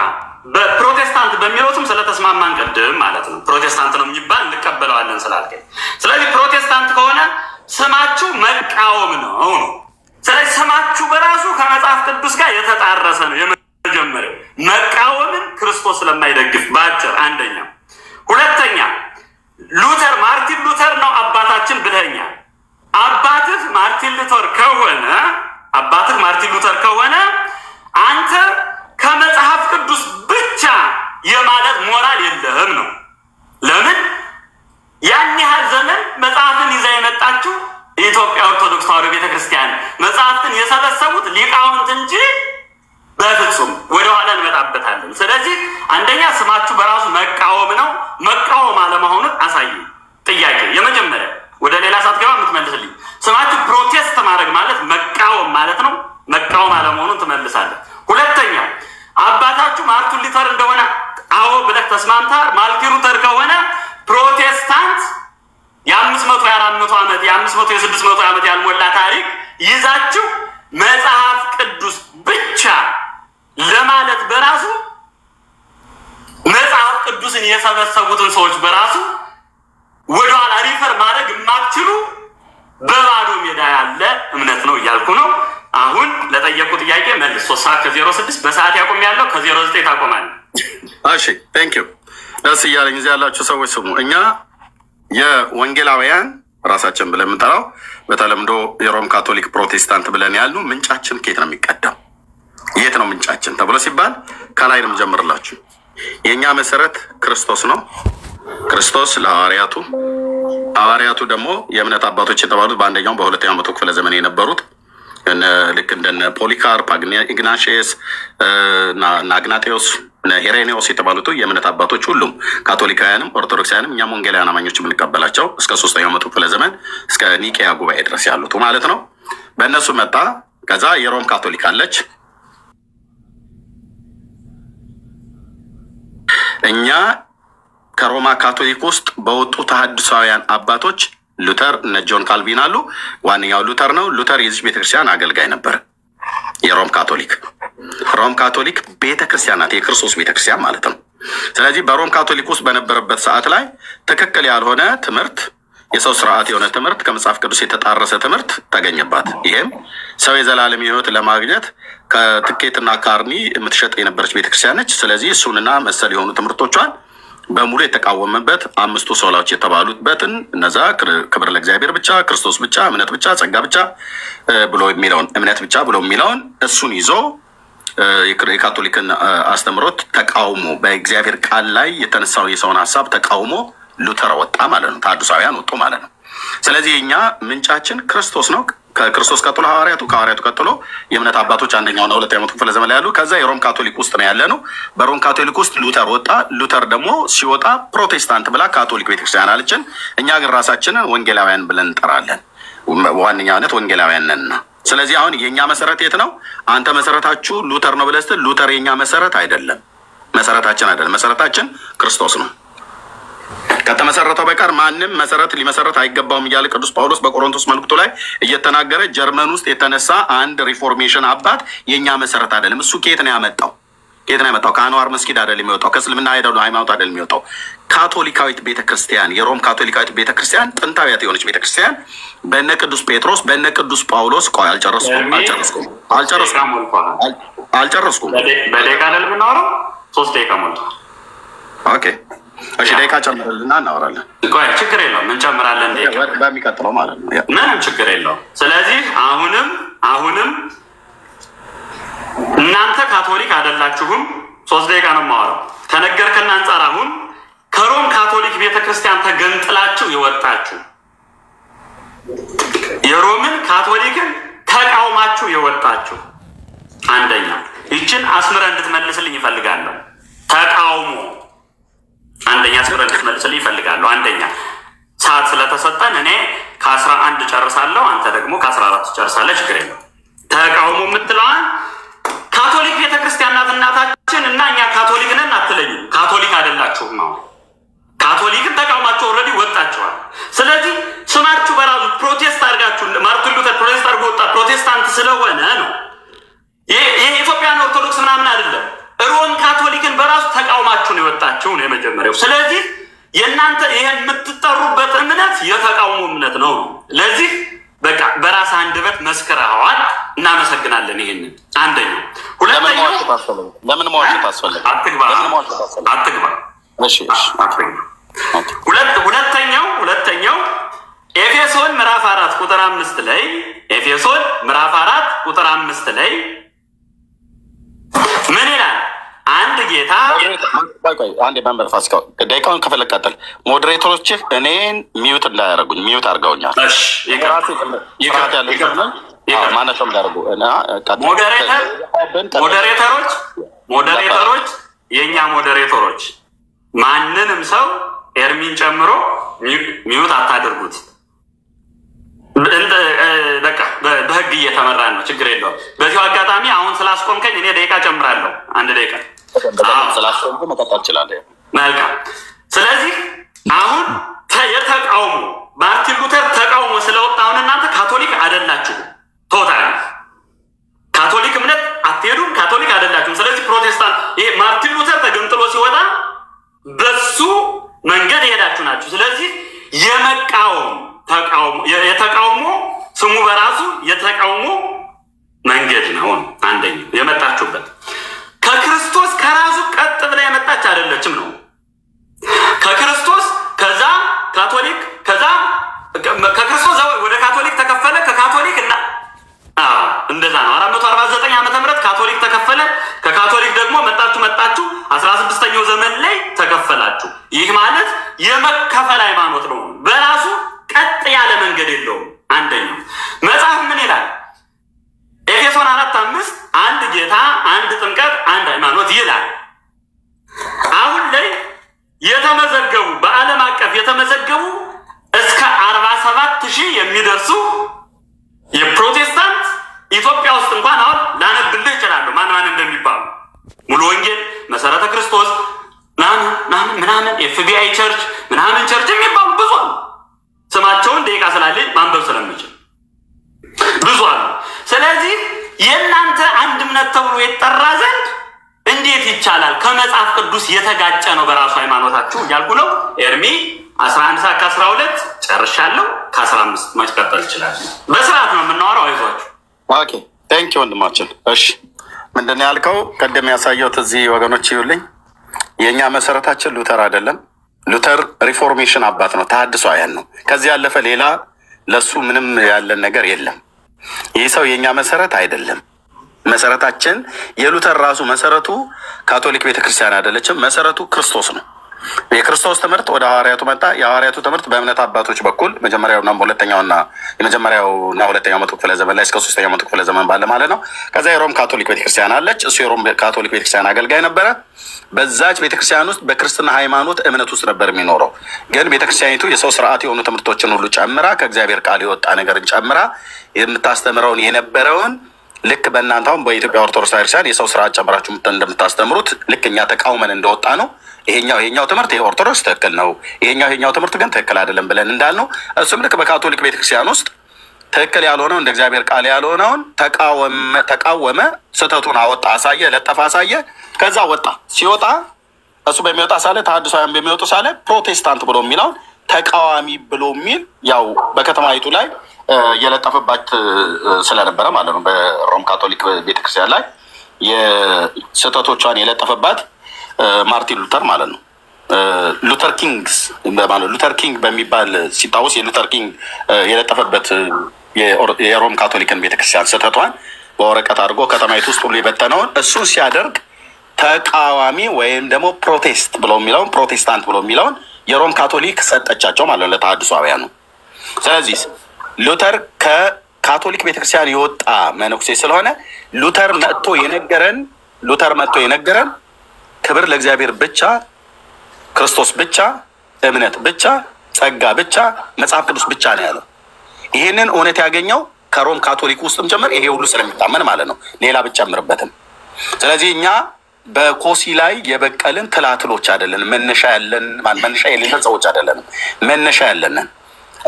በፕሮቴስታንት በሚለው ስም ስለተስማማን ቅድም ማለት ነው። ፕሮቴስታንት ነው የሚባል እንቀበለዋለን ስላልከኝ፣ ስለዚህ ፕሮቴስታንት ከሆነ ስማችሁ መቃወም ነው። ስለዚህ ስማችሁ በራሱ ከመጽሐፍ ቅዱስ ጋር የተጣረሰ ነው። የመጀመሪያው መቃወምን ክርስቶስ ስለማይደግፍ በአጭር አንደኛ። ሁለተኛ ማርቲን ሉተር ነው አባታችን ብለኛል። አባትህ ማርቲን ሉተር ከሆነ አንተ ከመጽሐፍ ቅዱስ ብቻ የማለት ሞራል የለህም ነው። ለምን ያን ያህል ዘመን መጽሐፍን ይዛ የመጣችው የኢትዮጵያ ኦርቶዶክስ ተዋሕዶ ቤተክርስቲያን መጽሐፍትን የሰበሰቡት ሊቃውንት እንጂ በፍጹም ወደኋላ እንመጣበታለን። ስለዚህ አንደኛ ስማችሁ በራሱ መቃወም ነው። መቃወም አለመሆኑን አሳዩ። ጥያቄ የመጀመሪያ ወደ ሌላ ሳትገባ የምትመልስልኝ ስማችሁ ፕሮቴስት ማድረግ ማለት መቃወም ማለት ነው። መቃወም አለመሆኑን ትመልሳለህ። ሁለተኛ አባታችሁ ማርቲን ሉተር እንደሆነ አዎ ብለህ ተስማምተሃል። ማርቲን ሉተር ከሆነ ፕሮቴስታንት የ500 የ400 ዓመት የ500 የ600 ዓመት ያልሞላ ታሪክ ይዛችሁ መጽሐፍ ቅዱስ ብቻ ለማለት በራሱ መጽሐፍ ቅዱስን የሰበሰቡትን ሰዎች በራሱ ወደኋላ ሪፈር ማድረግ የማትችሉ በባዶ ሜዳ ያለ እምነት ነው እያልኩ ነው። አሁን ለጠየቁ ጥያቄ መልስ። 3 ሰዓት ከ06 በሰዓት ያቆም ያለው ከ09 ታቆማለህ። እሺ ቴንክ ዩ። ደስ እያለኝ እዚህ ያላችሁ ሰዎች ስሙ። እኛ የወንጌላውያን ራሳችን ብለን የምንጠራው በተለምዶ የሮም ካቶሊክ ፕሮቴስታንት ብለን ያሉ ምንጫችን ከየት ነው የሚቀዳው? የት ነው ምንጫችን ተብሎ ሲባል ከላይ ነው የምጀምርላችሁ። የእኛ መሰረት ክርስቶስ ነው። ክርስቶስ ሐዋርያቱ ደግሞ የእምነት አባቶች የተባሉት በአንደኛው በሁለተኛው መቶ ክፍለ ዘመን የነበሩት ልክ እንደነ ፖሊካርፕ፣ ኢግናሽየስ፣ አግናጤዎስ፣ ሄሬኔዎስ የተባሉት የእምነት አባቶች ሁሉም ካቶሊካውያንም ኦርቶዶክሳውያንም እኛም ወንጌላውያን አማኞች የምንቀበላቸው እስከ 3ኛው መቶ ክፍለ ዘመን እስከ ኒቄያ ጉባኤ ድረስ ያሉት ማለት ነው። በእነሱ መጣ። ከዛ የሮም ካቶሊክ አለች። እኛ ከሮማ ካቶሊክ ውስጥ በወጡ ተሐድሳውያን አባቶች ሉተር እነ ጆን ካልቪን አሉ። ዋነኛው ሉተር ነው። ሉተር የዚህ ቤተክርስቲያን አገልጋይ ነበር። የሮም ካቶሊክ ቤተክርስቲያን ናት፣ የክርስቶስ ቤተክርስቲያን ማለት ነው። ስለዚህ በሮም ካቶሊክ ውስጥ በነበረበት ሰዓት ላይ ትክክል ያልሆነ ትምህርት፣ የሰው ስርዓት የሆነ ትምህርት፣ ከመጽሐፍ ቅዱስ የተጣረሰ ትምህርት ተገኘባት። ይሄም ሰው የዘላለም ሕይወት ለማግኘት ከትኬትና ካርኒ የምትሸጥ የነበረች ቤተክርስቲያን ነች። ስለዚህ እሱንና መሰል የሆኑ ትምህርቶቿን በሙሉ የተቃወመበት 5ቱ ሶላዎች የተባሉበትን እነዛ ክብር ለእግዚአብሔር ብቻ፣ ክርስቶስ ብቻ፣ እምነት ብቻ፣ ጸጋ ብቻ ብሎ የሚለውን እምነት ብቻ ብሎ የሚለውን እሱን ይዞ የካቶሊክን አስተምሮት ተቃውሞ በእግዚአብሔር ቃል ላይ የተነሳውን የሰውን ሀሳብ ተቃውሞ ሉተር ወጣ ማለት ነው። ተሐድሳውያን ወጡ ማለት ነው። ስለዚህ እኛ ምንጫችን ክርስቶስ ነው። ከክርስቶስ ቀጥሎ ሐዋርያቱ፣ ከሐዋርያቱ ቀጥሎ የእምነት አባቶች አንደኛውና ሁለተኛው መቶ ክፍለ ዘመን ላይ ያሉ። ከዛ የሮም ካቶሊክ ውስጥ ነው ያለ ነው። በሮም ካቶሊክ ውስጥ ሉተር ወጣ። ሉተር ደግሞ ሲወጣ ፕሮቴስታንት ብላ ካቶሊክ ቤተክርስቲያን አለችን። እኛ ግን ራሳችንን ወንጌላውያን ብለን እንጠራለን። ዋነኛነት ወንጌላውያን ነንና። ስለዚህ አሁን የእኛ መሰረት የት ነው? አንተ መሰረታችሁ ሉተር ነው ብለህ ስትል ሉተር የእኛ መሰረት አይደለም፣ መሰረታችን አይደለም። መሰረታችን ክርስቶስ ነው። ከተመሰረተው በቀር ማንም መሰረት ሊመሰረት አይገባውም እያለ ቅዱስ ጳውሎስ በቆሮንቶስ መልእክቱ ላይ እየተናገረ ጀርመን ውስጥ የተነሳ አንድ ሪፎርሜሽን አባት የእኛ መሰረት አይደለም። እሱ ከየት ነው ያመጣው? ከየት ነው የመጣው? ከአንዋር መስጊድ አይደል የሚወጣው? ከእስልምና ሃይማኖት አይደል የሚወጣው? ካቶሊካዊት ቤተክርስቲያን፣ የሮም ካቶሊካዊት ቤተክርስቲያን፣ ጥንታዊት የሆነች ቤተክርስቲያን በነ ቅዱስ ጴጥሮስ በነ ቅዱስ ጳውሎስ ቆይ አልጨረስኩም። በደቂቃ አይደል የምናወራው? 3 ደቂቃ ሞልቷል። ኦኬ እሺ፣ ደቂቃ ጨምርልና እናወራለን። ቆይ ችግር የለውም እንጨምራለን፣ በሚቀጥለው ማለት ነው። ምንም ችግር የለውም። ስለዚህ አሁንም እናንተ ካቶሊክ አይደላችሁም። 3 ደቂቃ ነው የማወራው። ከነገርከን አንጻር አሁን ከሮም ካቶሊክ ቤተክርስቲያን ተገንጥላችሁ የወጣችሁ የሮምን ካቶሊክን ተቃውማችሁ የወጣችሁ አንደኛ ይችን አስምረ እንድትመልስልኝ ይፈልጋለሁ። ተቃውሞ አንደኛ አስምረ እንድትመልስልኝ ይፈልጋለሁ። አንደኛ ሰዓት ስለተሰጠን እኔ ከ11 ጨርሳለሁ፣ አንተ ደግሞ ከ14 ጨርሳለህ። ችግር የለው። ተቃውሞ የምትለዋን ካቶሊክ ቤተክርስቲያን ናት እናታችን እና እኛ ካቶሊክ ነን አትለኝም። ካቶሊክ አይደላችሁም ነው። ካቶሊክን ተቃውማችሁ ኦልሬዲ ወጣችኋል። ስለዚህ ስማችሁ በራሱ ፕሮቴስት አድርጋችሁ ማርቲን ሉተር ፕሮቴስት አድርጎ ወጣ ፕሮቴስታንት ስለሆነ ነው። የኢትዮጵያን ኦርቶዶክስ ምናምን አይደለም። ሮም ካቶሊክን በራሱ ተቃውማችሁ ነው የወጣችሁ ነው የመጀመሪያው። ስለዚህ የእናንተ ይሄን የምትጠሩበት እምነት የተቃውሞ እምነት ነው። ለዚህ በቃ በራስ አንደበት መስክረዋል። እናመሰግናለን። ይሄንን አንደኛው። ለምን መዋሸት አስፈለገ? አትግባ። እሺ ሁለተኛው ኤፌሶን ምዕራፍ 4 ቁጥር 5 ላይ ኤፌሶን ምዕራፍ 4 ቁጥር 5 ላይ ምን ይላል? አንድ ጌታ አንድ መንበር ፋሲካው ደቂቃውን ከፈለቀጠል ሞዴሬተሮች እኔን ሚዩት እንዳያደርጉኝ ሚዩት አድርገውኛል። እሺ ማነው እንዳደርጉ ሞዴሬተሮች የእኛ ሞዴሬተሮች ማንንም ሰው ኤርሚን ጨምሮ ሚዩት አታደርጉት። በቃ በህግ እየተመራን ነው። ችግር የለውም። በዚሁ አጋጣሚ አሁን ስላስቆምከኝ እኔ ደቂቃ ጨምራለሁ። 1 ደቂቃ ስላስቆምኩ መቀጠል እችላለሁ። መልካም። ስለዚህ አሁን የተቃውሞ ማርቲን ሉተር ተቃውሞ ስለወጣ አሁን እናንተ ካቶሊክ አይደላችሁም። ቶታል ካቶሊክ እምነት አትሄዱም። ካቶሊክ አይደላችሁም። ስለዚህ ፕሮቴስታንት ይሄ ማርቲን ሉተር ተገንጥሎ ሲወጣ በሱ መንገድ የሄዳችሁ ናችሁ። ስለዚህ የተቃውሞ ስሙ በራሱ የተቃውሞ መንገድ ነው። አንደኛው የመጣችሁበት ከክርስቶስ ከራሱ ቀጥ ብላ የመጣች አይደለችም ነው። ከክርስቶስ ከዛ ካቶሊክ ከክርስቶስ ወደ ካቶሊክ ተከፈለ። ከካቶሊክ እና እንደዛ ነው። 449 ዓመተ ምህረት ካቶሊክ ተከፈለ። ከካቶሊክ ደግሞ መጣችሁ 16ኛው ዘመን ላይ ተከፈላችሁ። ይህ ማለት የመከፈል ሃይማኖት ነው። በራሱ ቀጥ ያለ መንገድ የለውም። አንደኛው መጽሐፍ ምን ይላል? ኤፌሶን 4:5 አንድ ጌታ፣ አንድ ጥምቀት፣ አንድ ሃይማኖት ይላል። አሁን ላይ የተመዘገቡ በዓለም አቀፍ የተመዘገቡ እስከ 47,000 የሚደርሱ የፕሮቴስታንት ኢትዮጵያ ውስጥ እንኳን አሁን ላነብልህ እችላለሁ ማን እንደሚባሉ ሙሉ ወንጌል፣ መሰረተ ክርስቶስ ምናምን ኤፍቢአይ ቸርች ምናምን ቸርች የሚባሉ ብዙ አሉ። ስማቸውን ደቂቃ ስላለኝ ማንበብ ስለምችል ብዙ አሉ። ስለዚህ የእናንተ አንድ እምነት ተብሎ የተጠራ ዘንድ እንዴት ይቻላል? ከመጽሐፍ ቅዱስ የተጋጨ ነው በራሱ ሃይማኖታችሁ እያልኩ ነው። ኤርሚ 11 ሰዓት ከ12 ጨርሻለሁ። ከ15 ማስቀጠል ይችላል። በስርዓት ነው የምናወራው። አይዟችሁ። ኦኬ ቴንክ ዩ ወንድማችን። እሺ ምንድን ነው ያልከው? ቀደም ያሳየሁት እዚህ ወገኖች ይውልኝ፣ የእኛ መሰረታችን ሉተር አይደለም። ሉተር ሪፎርሜሽን አባት ነው፣ ተሐድሶ አያን ነው። ከዚህ ያለፈ ሌላ ለሱ ምንም ያለን ነገር የለም። ይህ ሰው የእኛ መሰረት አይደለም። መሰረታችን የሉተር ራሱ መሰረቱ ካቶሊክ ቤተክርስቲያን አይደለችም። መሰረቱ ክርስቶስ ነው። የክርስቶስ ትምህርት ወደ ሐዋርያቱ መጣ። የሐዋርያቱ ትምህርት በእምነት አባቶች በኩል የመጀመሪያውና ሁለተኛው መቶ ክፍለ ዘመን ላይ እስከ 3ኛው መቶ ክፍለ ዘመን ባለ ማለት ነው። ከዛ የሮም ካቶሊክ ቤተክርስቲያን አለች። እሱ የሮም ካቶሊክ ቤተክርስቲያን አገልጋይ ነበረ። በዛች ቤተክርስቲያን ውስጥ በክርስትና ሃይማኖት እምነት ውስጥ ነበር የሚኖረው። ግን ቤተክርስቲያኒቱ የሰው ስርዓት የሆኑ ትምህርቶችን ሁሉ ጨምራ ከእግዚአብሔር ቃል የወጣ ነገርን ጨምራ የምታስተምረውን የነበረውን ልክ በእናንተ አሁን በኢትዮጵያ ኦርቶዶክስ ቤተክርስቲያን የሰው ስርዓት ጨምራችሁ እንደምታስተምሩት ልክ እኛ ተቃውመን እንደወጣ ነው። ይሄኛው ትምህርት የኦርቶዶክስ ትክክል ነው፣ ይሄኛው ትምህርት ግን ትክክል አይደለም ብለን እንዳልነው እሱም ልክ በካቶሊክ ቤተክርስቲያን ውስጥ ትክክል ያልሆነው እንደ እግዚአብሔር ቃል ያልሆነውን ተቃወመ፣ ስህተቱን አወጣ፣ አሳየ፣ ለጠፋ፣ አሳየ። ከዛ ወጣ። ሲወጣ እሱ በሚወጣ ሳለ ተሐድሳውያን በሚወጡ ሳለ ፕሮቴስታንት ብሎ የሚለውን ተቃዋሚ ብሎ የሚል ያው በከተማይቱ ላይ የለጠፈባት ስለነበረ ማለት ነው። በሮም ካቶሊክ ቤተክርስቲያን ላይ የስህተቶቿን የለጠፈባት ማርቲን ሉተር ማለት ነው። ሉተር ኪንግ በሚባል ሲታወስ የሉተር ኪንግ የለጠፈበት የሮም ካቶሊክን ቤተክርስቲያን ስህተቷን በወረቀት አድርጎ ከተማይቱ ውስጥ ሁሉ የበተነውን እሱን ሲያደርግ ተቃዋሚ ወይም ደግሞ ፕሮቴስታንት ብሎ የሚለውን የሮም ካቶሊክ ሰጠቻቸው ማለት ነው ለተሐድሳውያኑ። ስለዚህ ሉተር ከካቶሊክ ቤተክርስቲያን የወጣ መነኩሴ ስለሆነ ሉተር መጥቶ የነገረን ክብር ለእግዚአብሔር ብቻ፣ ክርስቶስ ብቻ፣ እምነት ብቻ፣ ጸጋ ብቻ፣ መጽሐፍ ቅዱስ ብቻ ነው ያለው። ይህንን እውነት ያገኘው ከሮም ካቶሊክ ውስጥም ጭምር ይሄ ሁሉ ስለሚታመን ማለት ነው፣ ሌላ ብጨምርበትም። ስለዚህ እኛ በኮሲ ላይ የበቀልን ትላትሎች አይደለንም። መነሻ የሌለን ሰዎች አይደለንም። መነሻ ያለንን።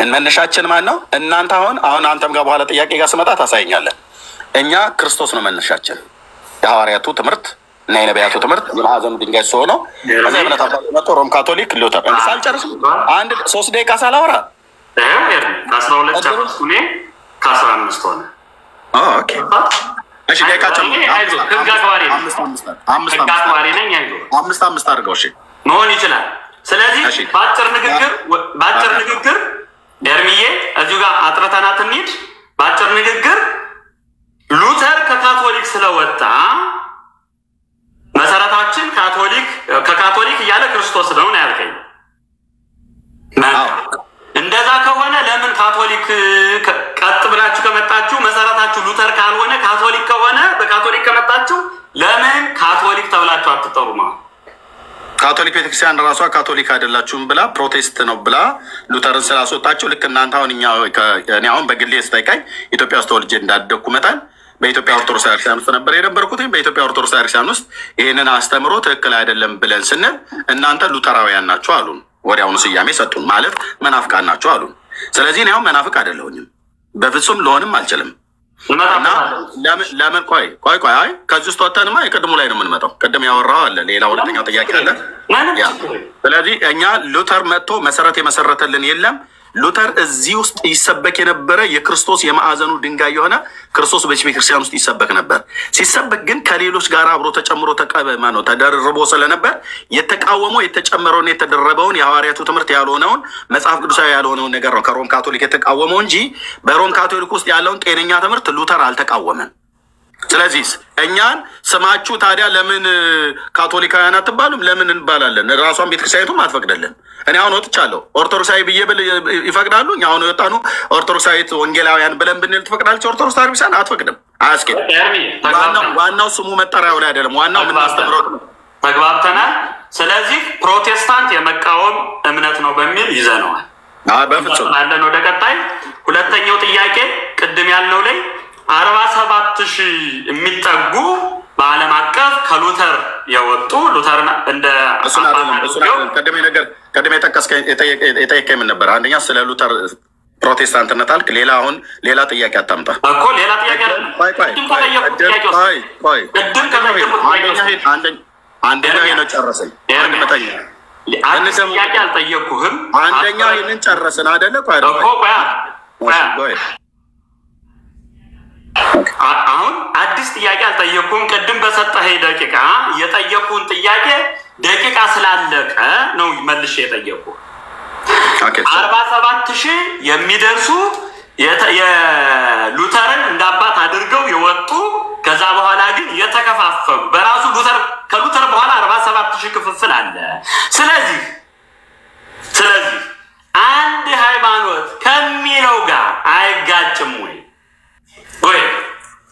መነሻችን ማን ነው? እናንተ አሁን አንተም ጋር በኋላ ጥያቄ ጋር ስመጣ ታሳየኛለን። እኛ ክርስቶስ ነው መነሻችን። የሐዋርያቱ ትምህርት እና የነቢያቱ ትምህርት የማዕዘኑ ድንጋይ እሱ ሆነው ከዛ እምነት መጥቶ ሮም ካቶሊክ ሉተር ሳልጨርስም 3 ደቂቃ ሳላወራ 12 ጨረስኩ። 15 ሆነ። ኦኬ እሺ፣ ደቂቃቸው አምስት አድርገው እሺ መሆን ይችላል። ስለዚህ በአጭር ንግግር ኤርሚዬ እዚሁ ጋር አጥረተናት እንሂድ። በአጭር ንግግር ሉተር ከካቶሊክ ስለወጣ መሰረታችን ከካቶሊክ እያለ ክርስቶስ ነው ያልከኝ። እንደዛ ከሆነ ለምን ካቶሊክ ቀጥ ብላችሁ ከመጣችሁ መሰረታችሁ ሉተር ካልሆነ ካቶሊክ ከሆነ በካቶሊክ ከመጣችሁ ለምን ካቶሊክ ተብላችሁ አትጠሩማ? ካቶሊክ ቤተክርስቲያን ራሷ ካቶሊክ አይደላችሁም ብላ ፕሮቴስት ነው ብላ ሉተርን ስላስወጣችሁ ልክ እናንተ እኔ አሁን በግሌ ስጠይቃኝ ኢትዮጵያ ውስጥ ተወልጄ እንዳደግኩ መጠን በኢትዮጵያ ኦርቶዶክስ ቤተክርስቲያን ውስጥ ነበር የነበርኩት። በኢትዮጵያ ኦርቶዶክስ ቤተክርስቲያን ውስጥ ይህንን አስተምሮ ትክክል አይደለም ብለን ስንል እናንተ ሉተራውያን ናችሁ አሉን። ወዲያውኑ ስያሜ ሰጡን። ማለት መናፍቃን ናችሁ አሉን። ስለዚህ እኔ አሁን መናፍቅ አይደለሁኝም፣ በፍጹም ልሆንም አልችልም። ለምን ቆይ አይ ከዚህ ውስጥ ወጥተንማ የቅድሙ ላይ ነው የምንመጣው። ቅድም ያወራው አለ፣ ሌላ ሁለተኛው ጥያቄ አለ። ስለዚህ እኛ ሉተር መጥቶ መሰረት የመሰረተልን የለም። ሉተር እዚህ ውስጥ ይሰበክ የነበረ የክርስቶስ የማዕዘኑ ድንጋይ የሆነ ክርስቶስ በቤተክርስቲያን ውስጥ ይሰበክ ነበር። ሲሰበክ ግን ከሌሎች ጋር አብሮ ተጨምሮ ተደርቦ ስለነበር የተቃወመው የተጨመረውን የተደረበውን የሐዋርያቱ ትምህርት ያልሆነውን መጽሐፍ ቅዱሳዊ ያልሆነውን ነገር ነው ከሮም ካቶሊክ የተቃወመው እንጂ በሮም ካቶሊክ ውስጥ ያለውን ጤነኛ ትምህርት ሉተር አልተቃወመም። ስለዚህ እኛን ስማችሁ ታዲያ ለምን ካቶሊካውያን አትባሉም? ለምን እንባላለን? ራሷን ቤተክርስቲያኒቱም አትፈቅደልን። እኔ አሁን ወጥቻለሁ ኦርቶዶክሳዊ ብዬ ብል ይፈቅዳሉ? እኛ አሁን የወጣኑ ኦርቶዶክሳዊት ወንጌላውያን ብለን ብንል ትፈቅዳለች? ኦርቶዶክስ ቤተክርስቲያን አትፈቅድም፣ አያስኬድም። ዋናው ስሙ መጠሪያው ላይ አይደለም፣ ዋናው የምናስተምረው ተግባብተናል። ስለዚህ ፕሮቴስታንት የመቃወም እምነት ነው በሚል ይዘነዋል። በፍጹም አለን። ወደ ቀጣይ ሁለተኛው ጥያቄ ቅድም ያልነው ላይ 47,000 የሚጠጉ በዓለም አቀፍ ከሉተር የወጡ ሉተር እንደ ቀደም የጠየቀኝ ምን ነበር? አንደኛ ስለ ሉተር ፕሮቴስታንትነት አልክ። ሌላ አሁን ሌላ ጥያቄ አታምጣ እኮ ሌላ ጥያቄ አንደኛ ይሄን ጨረስን። ጥያቄ አልጠየቅኩህም። አንደኛ ይሄንን ጨረስን አይደለ? አሁን አዲስ ጥያቄ አልጠየቅኩም። ቅድም በሰጠህ ደቂቃ የጠየቅኩን ጥያቄ ደቂቃ ስላለቀ ነው መልሼ የጠየቅኩ። 47,000 የሚደርሱ የሉተርን እንዳባት አድርገው የወጡ ከዛ በኋላ ግን የተከፋፈሉ በራሱ ከሉተር በኋላ 47,000 ክፍፍል አለ። ስለዚህ አንድ ሃይማኖት ከሚለው ጋር አይጋጭም ወይ?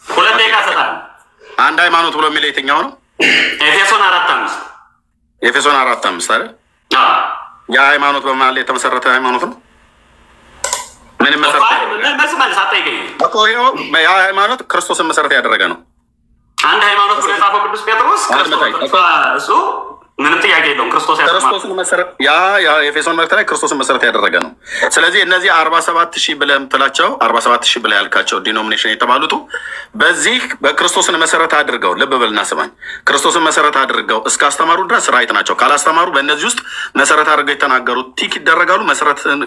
ሁለት ደቂቃ ሰጣል። አንድ ሃይማኖት ብሎ የሚለው የትኛው ነው? ኤፌሶን 4:5 ኤፌሶን 4:5 አይደል? ያ ሃይማኖት በማለት የተመሰረተ ሃይማኖት ነው። ምንም መሰረት አጠይቀኝ እኮ ያ ሃይማኖት ክርስቶስን መሰረት ያደረገ ነው። አንድ ሃይማኖት ብሎ የጻፈው ቅዱስ ጴጥሮስ እሱ ምንም ጥያቄ የለውም። ክርስቶስን መሰረት የኤፌሶን መልእክት ላይ ክርስቶስን መሰረት ያደረገ ነው። ስለዚህ እነዚህ 47,000 ብለህ የምትላቸው 47,000 ብለህ ያልካቸው ዲኖሚኔሽን የተባሉት በዚህ በክርስቶስን መሰረት አድርገው ልብ በልና ስማኝ፣ ክርስቶስን መሰረት አድርገው እስከ አስተማሩ ድረስ ራይት ናቸው። ካላስተማሩ በእነዚህ ውስጥ መሰረት አድርገው የተናገሩት ቲክ ይደረጋሉ።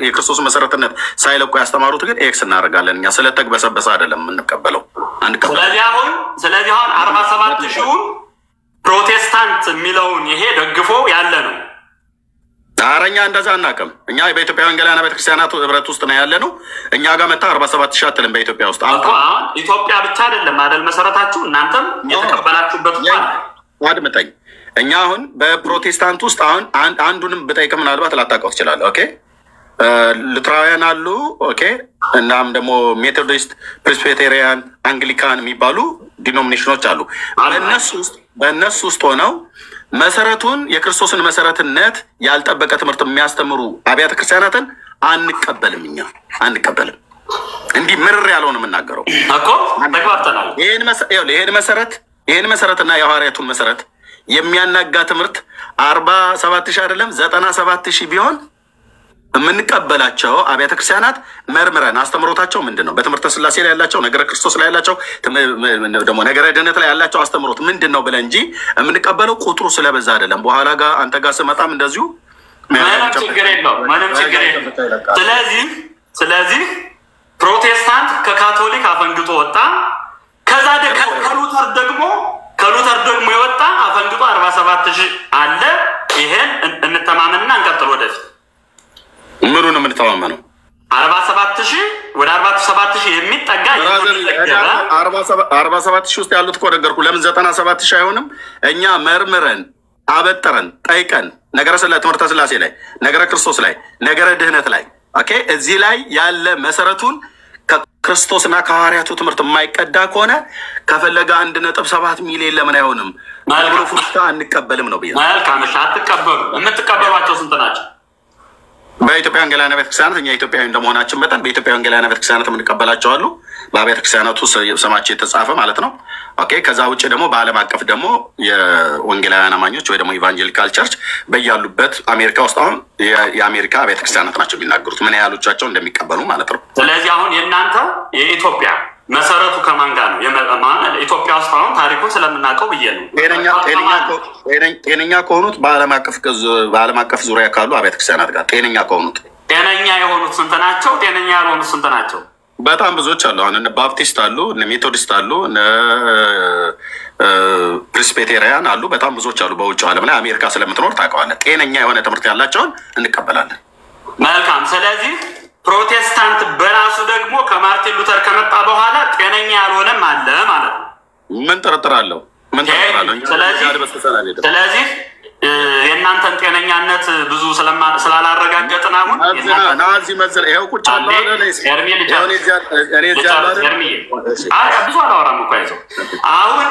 የክርስቶስን መሰረትነት ሳይለቁ ያስተማሩት ግን ኤክስ እናደርጋለን። እኛ ስለተግበሰበሰ አይደለም የምንቀበለው። ስለዚህ አሁን 47,000 ፕሮቴስታንት የሚለውን ይሄ ደግፎ ያለ ነው። እኛ እንደዛ አናውቅም። እኛ በኢትዮጵያ ወንጌላውያን ቤተክርስቲያናት ህብረት ውስጥ ነው ያለ ነው። እኛ ጋር መጣ 47,000 አትልም። በኢትዮጵያ ውስጥ ኢትዮጵያ ብቻ አይደለም አይደል መሰረታችሁ፣ እናንተም የተቀበላችሁበት አድምጠኝ። እኛ አሁን በፕሮቴስታንት ውስጥ አሁን አንዱንም ብጠይቅ ምናልባት ላታውቀው ትችላለህ። ኦኬ ሉትራውያን አሉ። ኦኬ እናም ደግሞ ሜቶዲስት፣ ፕሬስቢቴሪያን፣ አንግሊካን የሚባሉ ዲኖሚኔሽኖች አሉ። በእነሱ ውስጥ ሆነው መሰረቱን የክርስቶስን መሰረትነት ያልጠበቀ ትምህርት የሚያስተምሩ አብያተ ክርስቲያናትን አንቀበልም። እኛ አንቀበልም። እንዲህ ምርር ያለው ነው የምናገረው እኮ ተግባብተናል። ይህን መሰረትና የሐዋርያቱን መሰረት የሚያናጋ ትምህርት 47,000 አይደለም 97,000 ቢሆን የምንቀበላቸው አብያተ ክርስቲያናት መርምረን አስተምሮታቸው ምንድን ነው፣ በትምህርተ ስላሴ ላይ ያላቸው፣ ነገረ ክርስቶስ ላይ ያላቸው፣ ደግሞ ነገረ ድህነት ላይ ያላቸው አስተምሮት ምንድን ነው ብለን እንጂ የምንቀበለው ቁጥሩ ስለበዛ አይደለም። በኋላ ጋር አንተ ጋር ስመጣም እንደዚሁ ምንም ችግር የለውም። ስለዚህ ፕሮቴስታንት ከካቶሊክ አፈንግጦ ወጣ። ከዛ ከሉተር ደግሞ የወጣ አፈንግጦ 47,000 አለ። ይሄን እንተማመንና እንቀጥል ወደፊት። ምኑን የምንተማመነው 47,000 ወደ 47,000 የሚጠጋ 47,000 ውስጥ ያሉት እኮ ነገርኩህ። ለምን 97,000 አይሆንም? እኛ መርምረን አበጠረን ጠይቀን ነገረ ትምህርተ ስላሴ ላይ፣ ነገረ ክርስቶስ ላይ፣ ነገረ ድህነት ላይ ኦኬ እዚህ ላይ ያለ መሰረቱን ከክርስቶስና ከሐዋርያቱ ትምህርት የማይቀዳ ከሆነ ከፈለገ 1.7 ሚሊዮን ለምን አይሆንም? ብሎ ፍስታ አንቀበልም ነው ብዬ መልካም። አትቀበሉ። የምትቀበሏቸው ስንት ናቸው? በኢትዮጵያ ወንጌላውያን ቤተክርስቲያናት እኛ ኢትዮጵያዊ እንደመሆናችን መጠን በኢትዮጵያ ወንጌላውያን ቤተክርስቲያናት የምንቀበላቸው አሉ። በአብያተ ክርስቲያናቱ ስማቸው የተጻፈ ማለት ነው። ኦኬ ከዛ ውጭ ደግሞ በዓለም አቀፍ ደግሞ የወንጌላውያን አማኞች ወይ ደግሞ ኢቫንጀሊካል ቸርች በያሉበት አሜሪካ ውስጥ አሁን የአሜሪካ አብያተ ክርስቲያናት ናቸው የሚናገሩት ምን ያህሎቻቸው እንደሚቀበሉ ማለት ነው። ስለዚህ አሁን የእናንተ የኢትዮጵያ መሰረቱ ከማን ጋር ነው? ኢትዮጵያ ውስጥ አሁን ታሪኩን ስለምናውቀው ብዬ ነው። ጤነኛ ከሆኑት በዓለም አቀፍ ዙሪያ ካሉ አብያተ ክርስቲያናት ጋር ጤነኛ ከሆኑት። ጤነኛ የሆኑት ስንት ናቸው? ጤነኛ ያልሆኑት ስንት ናቸው? በጣም ብዙዎች አሉ። አሁን እነ ባፕቲስት አሉ፣ እነ ሜቶዲስት አሉ፣ እነ ፕሬስቢቴሪያን አሉ። በጣም ብዙዎች አሉ። በውጭ ዓለም ላይ አሜሪካ ስለምትኖር ታውቀዋለህ። ጤነኛ የሆነ ትምህርት ያላቸውን እንቀበላለን። መልካም። ስለዚህ ፕሮቴስታንት በራሱ ደግሞ ከማርቲን ሉተር ከመጣ በኋላ ጤነኛ ያልሆነም አለ ማለት ነው። ምን ጥርጥር አለው? ስለዚህ የእናንተን ጤነኛነት ብዙ ስላላረጋገጥን አሁን ናዚ መሰል ይኸው ቁጭ ብዙ አላወራም እኮ ይዘው አሁን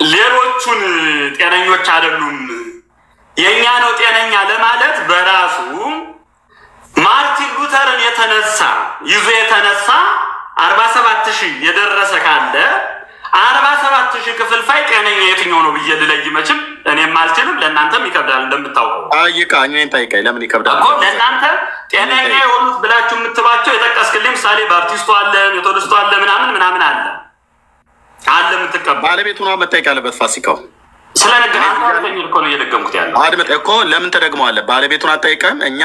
ሌሎቹን ጤነኞች አይደሉም የእኛ ነው ጤነኛ ለማለት በራሱ ማርቲን ሉተርን የተነሳ 47,000 የደረሰ ካለ 47,000 ክፍልፋይ ጤነኛ የትኛው ነው ብዬ ልለይ መችም እኔም አልችልም። ለእናንተም ይከብዳል እንደምታውቀው። እኔን ጠይቀኝ ለምን ይከብዳል እኮ ለእናንተ ጤነኛ የሆኑት ብላችሁ የምትሏቸው የጠቀስክልኝ ምሳሌ ባፕቲስቱ አለ፣ ሜቶዲስቱ አለ፣ ምናምን አለ የምትቀበል ባለቤቱ ነው መጠየቅ ያለበት። ፋሲካው ስለነገርኩህ እኮ ነው እየደገምኩት ያለው። አድምጥ እኮ ለምን ተደግመዋለህ? ባለቤቱን አጠይቀም። እኛ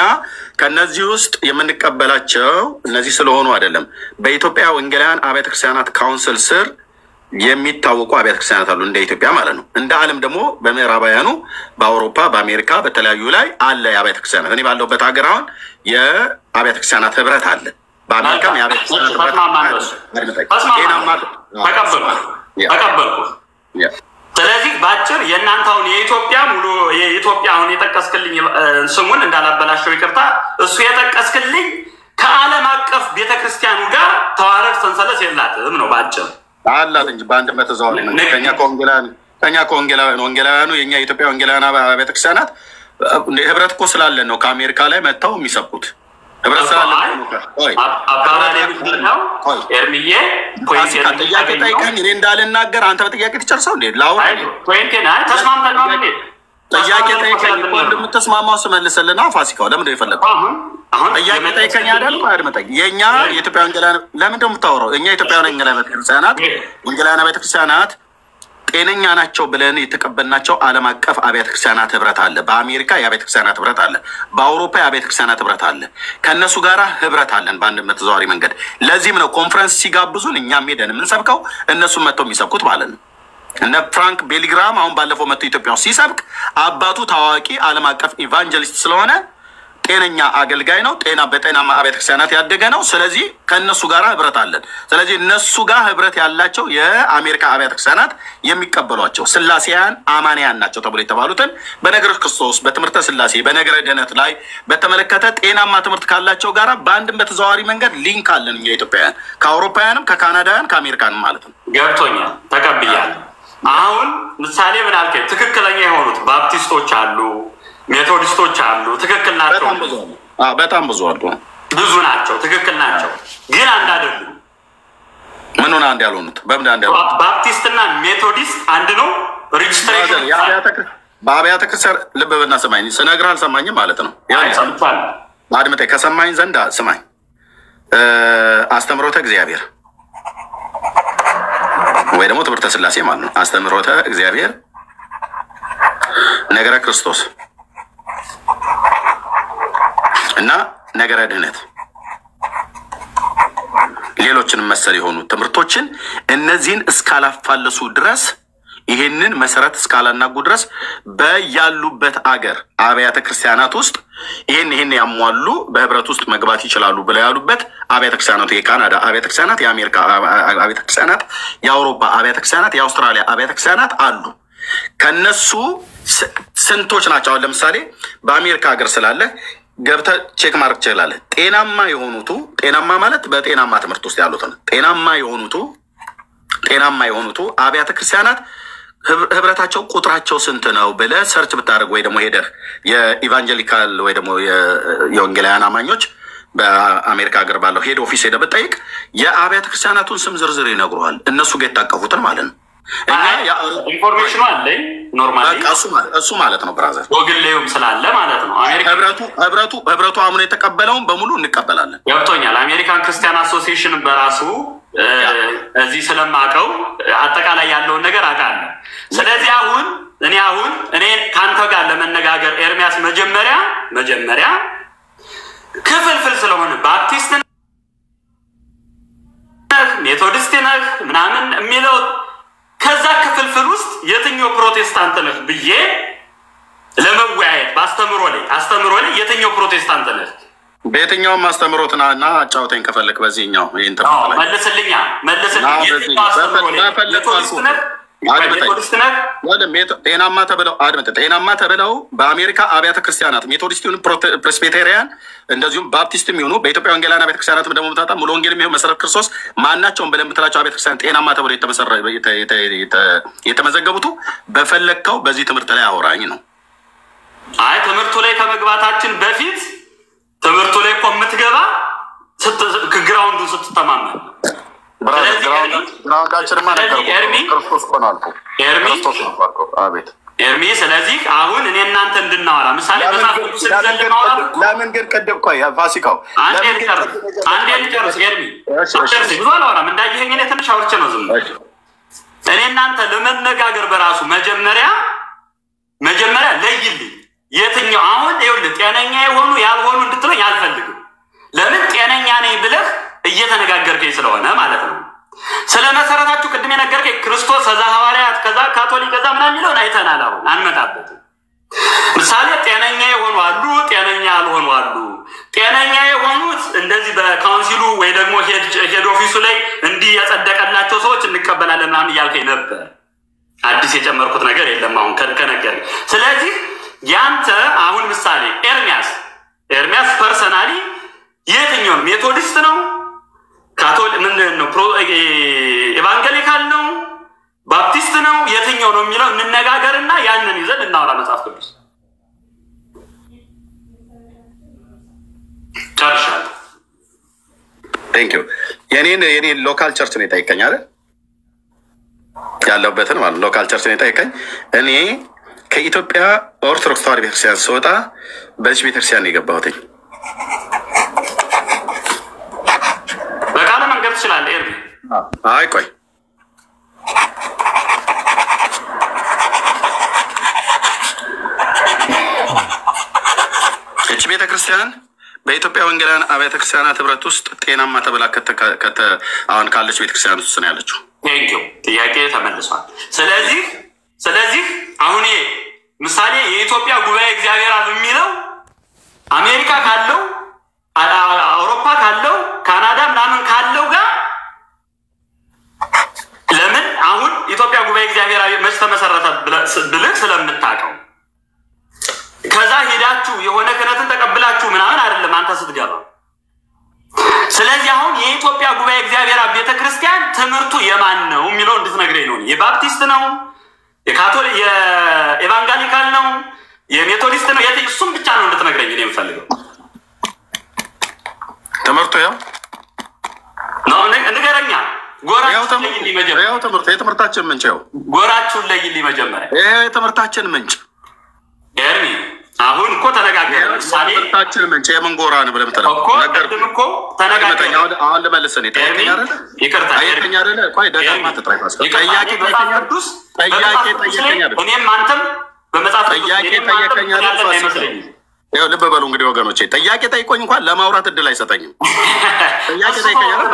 ከነዚህ ውስጥ የምንቀበላቸው እነዚህ ስለሆኑ አይደለም። በኢትዮጵያ ወንጌላውያን አብያተ ክርስቲያናት ካውንስል ስር የሚታወቁ አብያተ ክርስቲያናት አሉ፣ እንደ ኢትዮጵያ ማለት ነው። እንደ ዓለም ደግሞ በምዕራባውያኑ በአውሮፓ በአሜሪካ በተለያዩ ላይ አለ የአብያተ ክርስቲያናት። እኔ ባለሁበት ሀገር አሁን የአብያተ ክርስቲያናት ህብረት አለ። በአሜሪካም የአብያተ ክርስቲያናት ህብረት ተቀበልኩ። ስለዚህ በአጭር የእናንተ አሁን የኢትዮጵያ አሁን የጠቀስክልኝ ስሙን እንዳላበላሸው ይቅርታ፣ እሱ የጠቀስክልኝ ከዓለም አቀፍ ቤተክርስቲያኑ ጋር ተዋረድ ሰንሰለት የላትም ነው በአጭር አላት እንጂ በአንድነት ተዘዋዋሪ ነው። ከኛ ከወንጌላውያኑ የኛ የኢትዮጵያ ወንጌላውያን ቤተክርስቲያናት ህብረት እኮ ስላለን ነው ከአሜሪካ ላይ መጥተው የሚሰብኩት ህብረት ስላለን ነው። አባባል የሚለው ኤርሚዬ ጥያቄ ጠይቀኝ እኔ እንዳልናገር አንተ በጥያቄ ትጨርሰው እንዴ? ላውራ ተስማምተን ነው እንዴ? ጥያቄ ጠይቀኝ እኮ እንደምትስማማው ስመልስልና ፋሲካው ለምንድን ነው የፈለግኸው? ጥያቄ ጠይቀኝ አይደል? አድምጠኝ። የእኛ የኢትዮጵያ ወንጌላውያን ለምንድን ነው የምታወራው? እኛ የኢትዮጵያውያን ወንጌላውያን ቤተክርስቲያናት ጤነኛ ናቸው ብለን የተቀበልናቸው ዓለም አቀፍ አብያተ ክርስቲያናት ህብረት አለ። በአሜሪካ የአብያተ ክርስቲያናት ህብረት አለ። በአውሮፓ የአብያተ ክርስቲያናት ህብረት አለ። ከእነሱ ጋር ህብረት አለን በአንድ በተዘዋዋሪ መንገድ። ለዚህም ነው ኮንፈረንስ ሲጋብዙን እኛም ሄደን የምንሰብከው እነሱም መጥተው የሚሰብኩት ማለት ነው። እነ ፍራንክ ቤሊግራም አሁን ባለፈው መጥቶ ኢትዮጵያ ውስጥ ሲሰብክ አባቱ ታዋቂ ዓለም አቀፍ ኢቫንጀሊስት ስለሆነ ጤነኛ አገልጋይ ነው። በጤናማ አብያተ ክርስቲያናት ያደገ ነው። ስለዚህ ከእነሱ ጋር ህብረት አለን። ስለዚህ እነሱ ጋር ህብረት ያላቸው የአሜሪካ አብያተ ክርስቲያናት የሚቀበሏቸው ስላሴያን አማንያን ናቸው ተብሎ የተባሉትን በነገረ ክርስቶስ፣ በትምህርተ ስላሴ፣ በነገረ ድህነት ላይ በተመለከተ ጤናማ ትምህርት ካላቸው ጋር በአንድም በተዘዋዋሪ መንገድ ሊንክ አለን እኛ ኢትዮጵያውያን ከአውሮፓውያንም ከካናዳውያን ከአሜሪካንም ማለት ነው። ገብቶኛል፣ ተቀብያለሁ። አሁን ምሳሌ ምን አልከኝ? ትክክለኛ የሆኑት ባፕቲስቶች አሉ፣ ሜቶዲስቶች አሉ። ትክክል ናቸው። በጣም ብዙ አሉ። ብዙ ናቸው። ትክክል ናቸው። ግን አንድ አይደሉም። ምን ሆነ አንድ ያልሆኑት? በምን አንድ ያልሆኑት? ባፕቲስትና ሜቶዲስት አንድ ነው። ሬጅስትሬሽን በአብያተ ክርስቲያን ልብ በልና ስማኝ። ስነግርህ አልሰማኝም ማለት ነው። አድምጠኝ። ከሰማኝ ዘንድ ስማኝ። አስተምሮተ እግዚአብሔር ወይ ደግሞ ትምህርተ ስላሴ ማለት ነው። አስተምሮተ እግዚአብሔር፣ ነገረ ክርስቶስ እና ነገረ ድህነት ሌሎችንም መሰል የሆኑ ትምህርቶችን እነዚህን እስካላፋለሱ ድረስ ይሄንን መሰረት እስካላናጉ ድረስ በያሉበት አገር አብያተ ክርስቲያናት ውስጥ ይሄን ያሟሉ በህብረት ውስጥ መግባት ይችላሉ ብለው ያሉበት አብያተ ክርስቲያናት የካናዳ አብያተ ክርስቲያናት፣ የአሜሪካ አብያተ ክርስቲያናት፣ የአውሮፓ አብያተ ክርስቲያናት፣ የአውስትራሊያ አብያተ ክርስቲያናት አሉ። ከነሱ ስንቶች ናቸው? አሁን ለምሳሌ በአሜሪካ ሀገር ስላለ ገብተህ ቼክ ማድረግ ትችላለህ። ጤናማ ማለት በጤናማ ትምህርት ውስጥ ያሉት ነው። ጤናማ የሆኑቱ አብያተ ክርስቲያናት ህብረታቸው ቁጥራቸው ስንት ነው ብለህ ሰርች ብታደርግ ወይ ደግሞ ሄደህ የኢቫንጀሊካል ወይ ደግሞ የወንጌላውያን አማኞች በአሜሪካ ሀገር ባለው ሄድ ኦፊስ ሄደህ ብትጠይቅ የአብያተ ክርስቲያናቱን ስም ዝርዝር ይነግሩሃል። እነሱ ጋር የታቀፉትን ማለት ነው። ኢንፎርሜሽኑ አለኝ ኖርማሊ እሱ ማለት ነው ብራዘር ወግሌውም ስላለ ማለት ነው። ህብረቱ አምኖ የተቀበለውን በሙሉ እንቀበላለን። ገብቶኛል። አሜሪካን ክርስቲያን አሶሲዬሽን በራሱ እዚህ ስለማውቀው አጠቃላይ ያለውን ነገር አውቃለሁ። ስለዚህ እኔ ከአንተ ጋር ለመነጋገር ኤርሚያስ መጀመሪያ ክፍልፍል ስለሆነ ባፕቲስት ሜቶዲስት ነህ ምናምን የሚለው ከዛ ክፍልፍል ውስጥ የትኛው ፕሮቴስታንት ነህ ብዬ ለመወያየት አስተምሮ ላይ የትኛው ፕሮቴስታንት ነህ? በየትኛውም አስተምሮት ና አጫውተኝ ከፈለክ በዚህኛው ይህን መልስልኝ። ጤናማ ተብለው በአሜሪካ አብያተ ክርስቲያናት ሜቶዲስት ይሁኑ ፕሬስቢቴሪያን እንደዚሁም ባፕቲስት የሚሆኑ በኢትዮጵያ ወንጌላውያን አብያተ ክርስቲያናት ደግሞ ምታጣ ሙሉ ወንጌል የሚሆን መሰረት ክርስቶስ ማናቸውም ብለን የምትላቸው አብያተ ክርስቲያን ጤናማ ተብለው የተመዘገቡቱ በፈለግከው በዚህ ትምህርት ላይ አውራኝ ነው። አይ ትምህርቱ ላይ ከመግባታችን በፊት ትምህርቱ ላይ እኮ የምትገባ ግራውንዱን ስትተማመን ኤርሚ ስለዚህ አሁን እኔ እናንተ እንድናወራ ምሳሌ መጽሐፍ ቅዱስ ለምን ግን ቅድም ቆይ ፋሲካው አንዴ ልጨርስ ኤርሚ ብዙ አላወራም እንዳየኸኝ እኔ ትንሽ አውርቼ ነው ዝም እኔ እናንተ ለመነጋገር በራሱ መጀመሪያ ለይልኝ የትኛው አሁን ይኸውልህ ጤነኛ የሆኑ ያልሆኑ እንድትለኝ አልፈልግም። ለምን ጤነኛ ነኝ ብለህ እየተነጋገርከኝ ስለሆነ ማለት ነው። ስለ መሰረታችሁ ቅድም የነገርከኝ ክርስቶስ ከዛ ሐዋርያት ከዛ ካቶሊክ ከዛ ምናምን የሚለውን አይተናል። አሁን አንመጣበትም። ምሳሌ ጤነኛ የሆኑ አሉ፣ ጤነኛ ያልሆኑ አሉ። ጤነኛ የሆኑት እንደዚህ በካውንሲሉ ወይ ደግሞ ሄድ ኦፊሱ ላይ እንዲህ የጸደቀላቸው ሰዎች እንቀበላለን ምናምን እያልከኝ ነበር። አዲስ የጨመርኩት ነገር የለም አሁን ከነገር። ስለዚህ ያንተ አሁን ምሳሌ ኤርሚያስ ፐርሰናሊ የትኛው ሜቶዲስት ነው? ካቶሊክ ምንድን ነው? ኤቫንጀሊካል ነው? ባፕቲስት ነው? የትኛው ነው የሚለው እንነጋገርና ያንን ይዘን እናወራ። መጽሐፍ ቅዱስ ጨርሻለሁ። ቴንክ ዩ። የኔን ሎካል ቸርች ነው የጠየቀኝ አይደል? ያለሁበትን ማለት ሎካል ቸርች ነው የጠየቀኝ። እኔ ከኢትዮጵያ ኦርቶዶክስ ተዋሕዶ ቤተክርስቲያን ስወጣ በዚህ ቤተክርስቲያን የገባሁትኝ። በቃለ መንገድ ትችላለህ ኤርሚ። አይ ቆይ እቺ ቤተክርስቲያን በኢትዮጵያ ወንጌላውያን አብያተ ክርስቲያናት ህብረት ውስጥ ጤናማ ተብላ አሁን ካለች ቤተክርስቲያን ውስጥ ነው ያለችው። ጥያቄ ተመልሷል። ስለዚህ አሁን ምሳሌ የኢትዮጵያ ጉባኤ እግዚአብሔር አብ የሚለው አሜሪካ ካለው አውሮፓ ካለው ካናዳ ምናምን ካለው ጋር ለምን አሁን ኢትዮጵያ ጉባኤ እግዚአብሔር አብ መች ተመሰረተ ብለህ ስለምታውቀው ከዛ ሄዳችሁ የሆነ ክህነትን ተቀብላችሁ ምናምን አይደለም አንተ ስትገባ። ስለዚህ አሁን የኢትዮጵያ ጉባኤ እግዚአብሔር አብ ቤተክርስቲያን ትምህርቱ የማን ነው የሚለው እንድትነግረኝ ነው። የባፕቲስት ነው? የካቶሊክ የኤቫንጋሊካል ነው? የሜቶዲስት ነው? እሱም ብቻ ነው እንድትነግረኝ እኔ የምፈልገው። ትምህርቱ ያው ነው ንገረኛ። ጎራችሁን ለይልኝ መጀመሪያ። ያው የትምህርታችን ምንጭ ያው ጎራችሁን ለይልኝ መጀመሪያ። ይሄ የትምህርታችን ምንጭ ኤርሚ አሁን እኮ ተነጋገርን። ምሳሌ ትምህርታችን ምንጭ የምን ጎራ ነው ብለህ ምትለው ነገር እኮ ተነጋገርን። አሁን ልመልስ እኔ ጠይቀኝ አይደለ? ይቅርታ ጠይቀኝ አይደለ? ቆይ ደጋግማ ተጠራይባስ ጥያቄ ጠይቀኝ ቅዱስ ጥያቄ ጠይቀኝ አይደለ? እኔም አንተም በመጽሐፍ ጥያቄ ጠይቀኝ አይደለ? ያው ልብ በሉ እንግዲህ ወገኖቼ፣ ጥያቄ ጠይቆኝ እንኳን ለማውራት እድል አይሰጠኝም። ጥያቄ ጠይቀኝ አይደለ?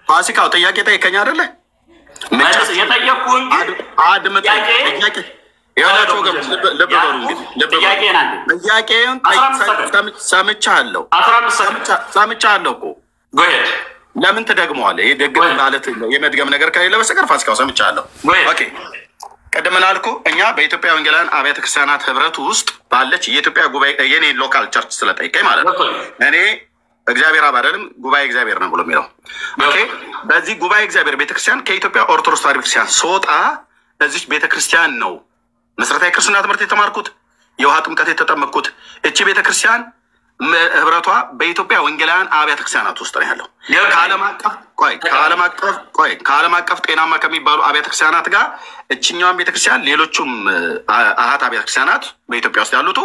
ፋሲካው ጥያቄ ጠይቀኝ አይደለ? መልስ የጠየቅኩህን አድምጥ። ጥያቄ ያላችሁ ወገኖች ልብ በሉ እንግዲህ ልብ በሉ። ጥያቄውን ሰምቻለሁ እኮ ጎሄድ ለምን ትደግመዋለህ? ይሄ ደግም ማለት የመድገም ነገር ከሌለ በስተቀር ፋሲካው ሰምቻለሁ። ኦኬ ቀደም እናልኩ እኛ በኢትዮጵያ ወንጌላውያን አብያተ ክርስቲያናት ህብረት ውስጥ ባለች የኢትዮጵያ ጉባኤ የኔ ሎካል ቸርች ስለጠይቀኝ ማለት ነው። እኔ እግዚአብሔር አብ አይደለም ጉባኤ እግዚአብሔር ነው ብሎ የሚለው ኦኬ። በዚህ ጉባኤ እግዚአብሔር ቤተክርስቲያን ከኢትዮጵያ ኦርቶዶክስ ተዋሕዶ ቤተክርስቲያን ስወጣ እዚች ቤተክርስቲያን ነው መሰረታዊ ክርስትና ትምህርት የተማርኩት፣ የውሃ ጥምቀት የተጠመቅኩት። እቺ ቤተክርስቲያን ህብረቷ በኢትዮጵያ ወንጌላውያን አብያተ ክርስቲያናት ውስጥ ነው ያለው። ከዓለም አቀፍ ጤናማ ከሚባሉ አብያተ ክርስቲያናት ጋር እችኛዋን ቤተክርስቲያን ሌሎቹም አሃት አብያተ ክርስቲያናት በኢትዮጵያ ውስጥ ያሉት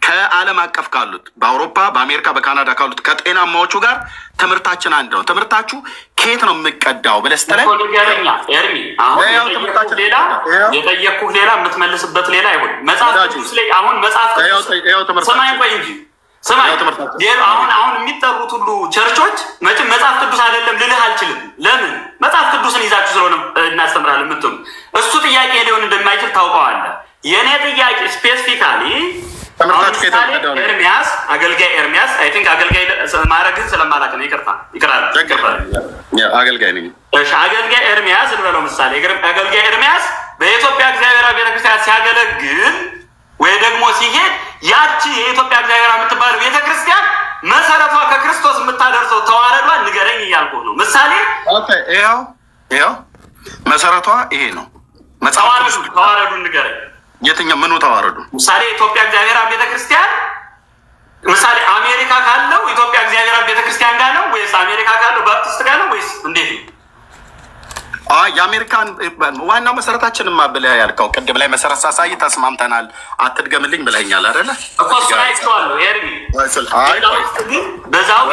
ከዓለም አቀፍ ካሉት በአውሮፓ፣ በአሜሪካ፣ በካናዳ ካሉት ከጤናማዎቹ ጋር ትምህርታችን አንድ ነው። ትምህርታችሁ ከየት ነው የምቀዳው ብለህ ስትለኝ የጠየኩህ ሌላ የምትመልስበት ሌላ ይሆን መጽሐፍ ቅዱስ ላይ አሁን መጽሐፍ ሰማይ ቆይ እንጂ ሰማይ አሁን የሚጠሩት ሁሉ ቸርቾች መቼም መጽሐፍ ቅዱስ አይደለም ልልህ አልችልም። ለምን መጽሐፍ ቅዱስን ይዛችሁ ስለሆነ እናስተምራለን የምትሉ እሱ ጥያቄ ሊሆን እንደማይችል ታውቀዋለህ። የእኔ ጥያቄ ስፔሲፊካሊ ኤርሚያስ አገልጋይ ኤርሚያስ አይ ቲንክ አገልጋይ ማድረግን ስለማላውቅ ነው። ይቅራል አገልጋይ ነኝ። እሺ አገልጋይ ኤርሚያስ ልበለው ምሳሌ አገልጋይ ኤርሚያስ በኢትዮጵያ እግዚአብሔር ቤተክርስቲያን ሲያገለግል ወይ ደግሞ ሲሄድ ያቺ የኢትዮጵያ እግዚአብሔር የምትባል ቤተክርስቲያን መሰረቷ ከክርስቶስ የምታደርሰው ተዋረዷ ንገረኝ እያልኩ ነው። ምሳሌ ይኸው መሰረቷ ይሄ ነው። ተዋረዱን ንገረኝ። የትኛው ምኑ ተዋረዱ? ምሳሌ ኢትዮጵያ እግዚአብሔር ቤተክርስቲያን ምሳሌ አሜሪካ ካለው ኢትዮጵያ እግዚአብሔር ቤተክርስቲያን ጋር ነው ወይስ አሜሪካ ካለው ባፕቲስት ጋር ነው ወይስ እንዴት ነው? የአሜሪካን ዋናው መሰረታችንማ ብለህ ያልከው ቅድም ላይ መሰረት ሳሳይ ተስማምተናል። አትድገምልኝ ብለኛል አይደለ? እኮ ስራይቷለሁ ኤርሚ በዛው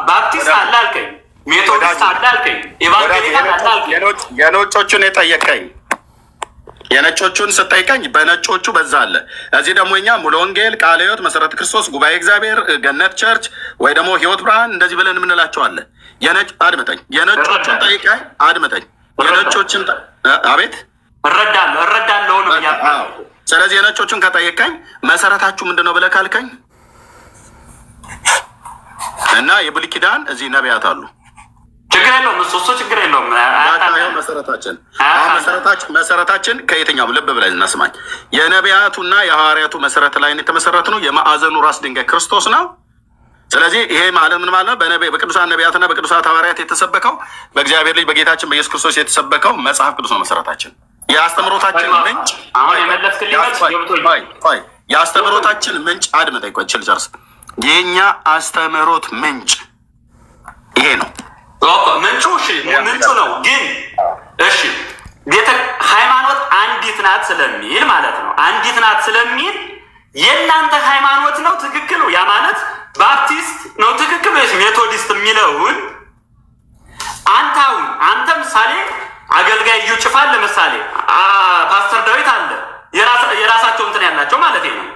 ባፕቲስት አለ አልከኝ፣ ሜቶዲስት አለ አልከኝ፣ ኤቫንጌሊካል አለ አልከኝ። የነጮቹን የጠየቀኝ የነጮቹን ስጠይቀኝ በነጮቹ በዛ አለ። እዚህ ደግሞ እኛ ሙሉ ወንጌል፣ ቃለ ሕይወት፣ መሰረተ ክርስቶስ፣ ጉባኤ እግዚአብሔር፣ ገነት ቸርች ወይ ደግሞ ህይወት ብርሃን እንደዚህ ብለን የምንላቸው አለ። አድምጠኝ፣ የነጮቹን ጠይቀኝ፣ አድምጠኝ። የነጮችን አቤት እረዳለሁ ነው ያ። ስለዚህ የነጮቹን ከጠየቀኝ መሰረታችሁ ምንድነው ብለህ ካልከኝ እና የብሉይ ኪዳን እዚህ ነቢያት አሉ። ችግር የለውም እሱ ችግር የለውም። መሰረታችን ከየትኛውም ልብ ብለን እናስማኝ። የነቢያቱና የሐዋርያቱ መሰረት ላይ የተመሰረት ነው። የማዕዘኑ ራስ ድንጋይ ክርስቶስ ነው። ስለዚህ ይሄ ማለት ምን ማለት ነው? በቅዱሳን ነቢያትና በቅዱሳት ሐዋርያት የተሰበከው በእግዚአብሔር ልጅ በጌታችን በኢየሱስ ክርስቶስ የተሰበከው መጽሐፍ ቅዱስ ነው መሰረታችን። የአስተምሮታችን ምንጭ የአስተምሮታችን ምንጭ አድምጠኝ፣ ቆይ ልጨርስ። የእኛ አስተምሮት ምንጭ ይሄ ነው። ምንጩ ምንጩ ነው። ግን እሺ ቤተ ሃይማኖት አንዲት ናት ስለሚል ማለት ነው። አንዲት ናት ስለሚል የእናንተ ሃይማኖት ነው ትክክል ነው ያ ማለት ባፕቲስት ነው ትክክል ወይስ ሜቶዲስት የሚለውን አንተ ምሳሌ አገልጋይ እዩ ጭፋል ለምሳሌ ፓስተር ዳዊት አለ የራሳቸው እንትን ያላቸው ማለት ነው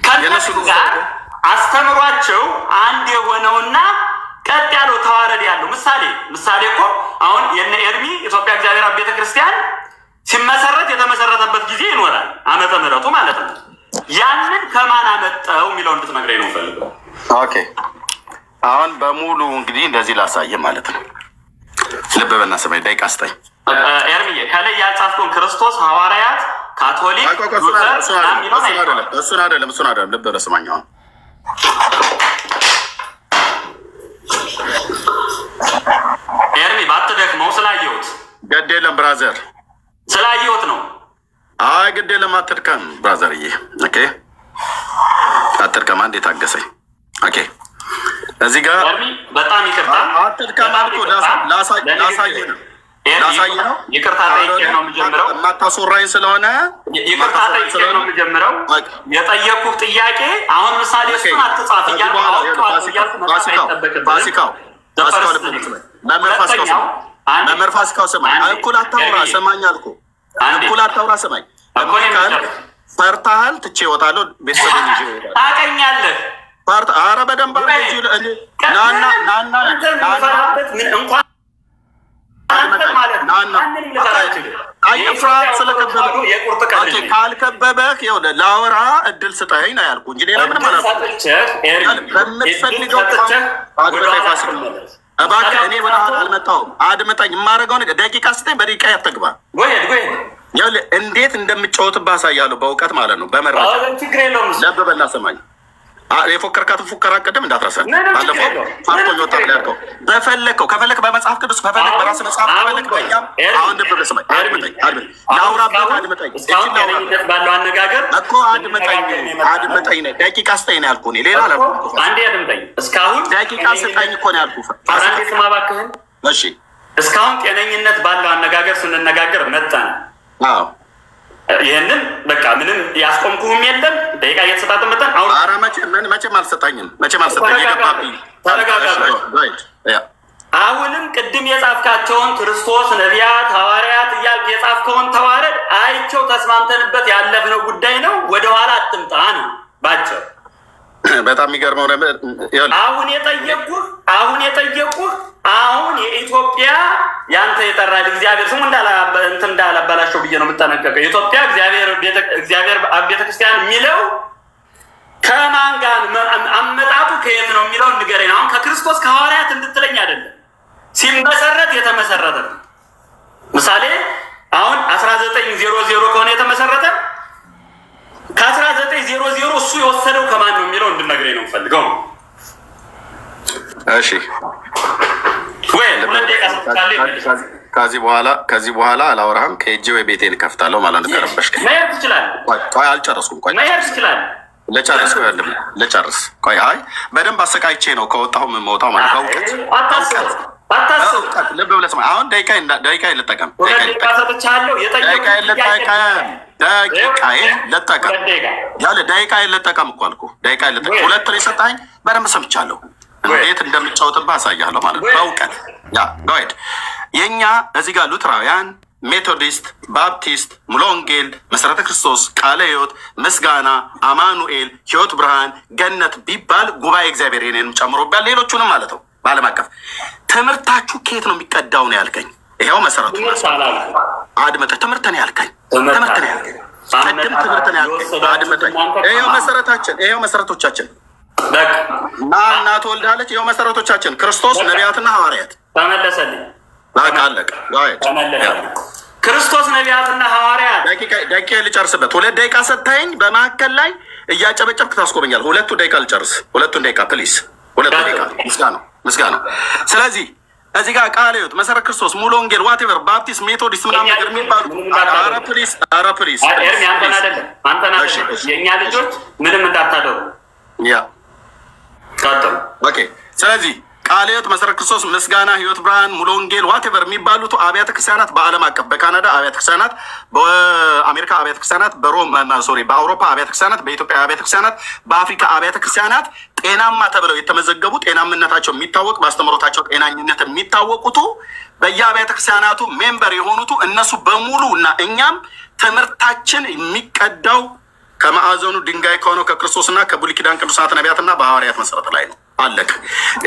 ከነሱ ጋር አስተምሯቸው አንድ የሆነውና ቀጥ ያለው ተዋረድ ያለው ምሳሌ እኮ አሁን የነ ኤርሚ ኢትዮጵያ እግዚአብሔር ቤተክርስቲያን ሲመሰረት የተመሰረተበት ጊዜ ይኖራል ዓመተ ምህረቱ ማለት ነው ያንን ከማን አመጣው የሚለው እንድትነግረኝ ነው ፈልገው ኦኬ አሁን በሙሉ እንግዲህ እንደዚህ ላሳየ ማለት ነው ልብ በእናሰማይ ደቂቃ አስጠኝ ኤርሚ ከላይ ያጻፈውን ክርስቶስ ሐዋርያት ካቶሊክ እሱን አይደለም ልብ በስማኝ አሁን ኤርሚ ባትደክመው ስላየሁት ግድ የለም ብራዘር ስላየሁት ነው አይ ግድ የለም አትድከም ብራዘርዬ ኦኬ አትድከም አንዴ ታገሰኝ ኦኬ እዚህ ጋር በጣም ይቅርታ አትድከም አልኩ ላሳየ ነው ይቅርታ ጠይቄ ነው የምጀምረው ማታሶራኝ ስለሆነ ይቅርታ ጠይቄ ነው የምጀምረው የጠየቁት ጥያቄ አሁን ምሳሌ እሱን አትጻፍ ባሲካው መመርፋስካው ሰማኝ እኩል አታውራ ሰማኝ አልኩ እኩል አታውራ ሰማኝ ፈርታሃል ትቼ እወጣለሁ ቤተሰብን ይዤ እወጣለሁ ታውቀኛለህ ኧረ በደንብ ናና እንኳን ካልከበበህ ላወራ እድል ስጠኝ ነው ያልኩህ እንጂ ሌላ ምንም በምትፈልገው እባክህ እኔ ወደ ኋላ አልመጣሁም አድምጠኝ የማደርገው ደቂቃ ስጠኝ በደቂቃ ያተግባ እንዴት እንደምጫወትብህ አሳያለሁ በእውቀት ማለት ነው በመረጃ ለብ በላ ሰማኝ የፎከርካትን ፉከራ ቅድም እንዳትረሳል ባለፈው ፋርቶኝ ወጣ ያልከው በፈለግከው ከፈለግ በመጽሐፍ ቅዱስ ከፈለግ በራስ መጽሐፍ ከፈለግ በእኛም አሁን ድብ በስማኝ አድምጠኝ ላውራበት አድምጠኝ ባለው አነጋገር እኮ አድምጠኝ ነው ደቂቃ ስጠኝ ነው ያልኩህ እኔ ሌላ አላልኩም አንዴ አድምጠኝ እስካሁን ደቂቃ ስጠኝ እኮ ነው ያልኩህ አንዴ ስማ እባክህን እሺ እስካሁን ጤነኝነት ባለው አነጋገር ስንነጋገር መጣን አዎ ይሄንን በቃ ምንም ያስቆምኩህም የለም ደቂቃ እየተሰጣጠ መጣን አሁን ኧረ መቼም አልሰጣኝም የገባብኝ አሁንም ቅድም የጻፍካቸውን ክርስቶስ ነቢያት ሐዋርያት እያልክ የጻፍከውን ተዋረድ አይቸው ተስማምተንበት ያለፍነው ጉዳይ ነው ወደኋላ አትምጣ ነው ባጭር በጣም የሚገርመው ነበር አሁን የጠየቁህ አሁን የኢትዮጵያ ያንተ የጠራል እግዚአብሔር ስሙ እንዳላባላቸው ብዬ ነው የምጠነቀቀው የኢትዮጵያ እግዚአብሔር ቤተክርስቲያን የሚለው ከማን ጋር አመጣጡ ከየት ነው የሚለው ንገረኝ አሁን ከክርስቶስ ከሐዋርያት እንድትለኝ አይደለም ሲመሰረት የተመሰረተ ምሳሌ አሁን 1900 ከሆነ የተመሰረተ ከ1900 እሱ የወሰደው ከማን ነው የሚለው እንድነግረኝ ነው ፈልገው እሺ ወይ ከዚህ በኋላ አላወራህም ከእጄ ወይ ቤቴን ከፍታለሁ ማለት ነው ተረበሽከ መሄድ ትችላለህ ቆይ አልጨረስኩም መሄድ ትችላለህ ለጨርስ ቆይ አይ በደንብ አሰቃይቼ ነው ከወጣሁ የምወጣው ማለት ነው አታስብ ልብ ብለህ ስማ አሁን ደቂቃ ልጠቀም ደቂቃ ልጠቀም እኮ አልኩህ ደቂቃ ልጠቀም ሁለት ላይ ሰጣኝ በደንብ ሰምቻለሁ እንዴት እንደምጫወትብህ አሳያለሁ ማለት ነው በእውቀት ዳዊት የእኛ እዚህ ጋር ሉትራውያን ሜቶዲስት ባፕቲስት ሙሉ ወንጌል መሰረተ ክርስቶስ ቃለ ሕይወት ምስጋና አማኑኤል ሕይወት ብርሃን ገነት ቢባል ጉባኤ እግዚአብሔር የኔንም ጨምሮብያል ሌሎቹንም ማለት ነው በዓለም አቀፍ ትምህርታችሁ ከየት ነው የሚቀዳው ነው ያልከኝ ይኸው መሰረቱ አድመጠህ ትምህርት ነው ያልከኝ ቅድም ትምህርት ነው ያልከኝ አድመጠኝ ይኸው መሰረቶቻችን እናት ወልዳለች ይኸው መሰረቶቻችን ክርስቶስ ነቢያትና ሐዋርያት ተመለሰልኝ አለቀ ክርስቶስ ነቢያትና ሐዋርያት ደቂቃ ልጨርስበት ሁለት ደቂቃ ሰጥተኸኝ በመካከል ላይ እያጨበጨብክ ታስቆመኛል ሁለቱን ደቂቃ ፕሊስ ሁለቱ ደቂቃ ምስጋናው ስለዚህ እዚህ ጋር ቃለ ሕይወት መሰረት ክርስቶስ ሙሉ ወንጌል ዋቴቨር ባፕቲስት ሜቶዲስት ምናምን ነገር የሚባሉ ኧረ ፕሊስ አንተን አይደለም የእኛ ልጆች ምንም እንዳታደሩ ኦኬ ስለዚህ ቃለ ሕይወት፣ መሰረት ክርስቶስ፣ ምስጋና፣ ሕይወት ብርሃን፣ ሙሉ ወንጌል ዋቴቨር የሚባሉት አብያተ ክርስቲያናት በዓለም አቀፍ በካናዳ አብያተ ክርስቲያናት፣ በአሜሪካ አብያተ ክርስቲያናት፣ በአውሮፓ አብያተ ክርስቲያናት፣ በኢትዮጵያ አብያተ ክርስቲያናት፣ በአፍሪካ አብያተ ክርስቲያናት ጤናማ ተብለው የተመዘገቡ ጤናምነታቸው የሚታወቅ በአስተምሮታቸው ጤናኝነት የሚታወቁቱ በየአብያተ ክርስቲያናቱ ሜምበር የሆኑቱ እነሱ በሙሉ እና እኛም ትምህርታችን የሚቀዳው ከማዕዘኑ ድንጋይ ከሆነው ከክርስቶስና ከብሉይ ኪዳን ቅዱሳት ነቢያትና በሐዋርያት መሰረት ላይ ነው። አለቅ።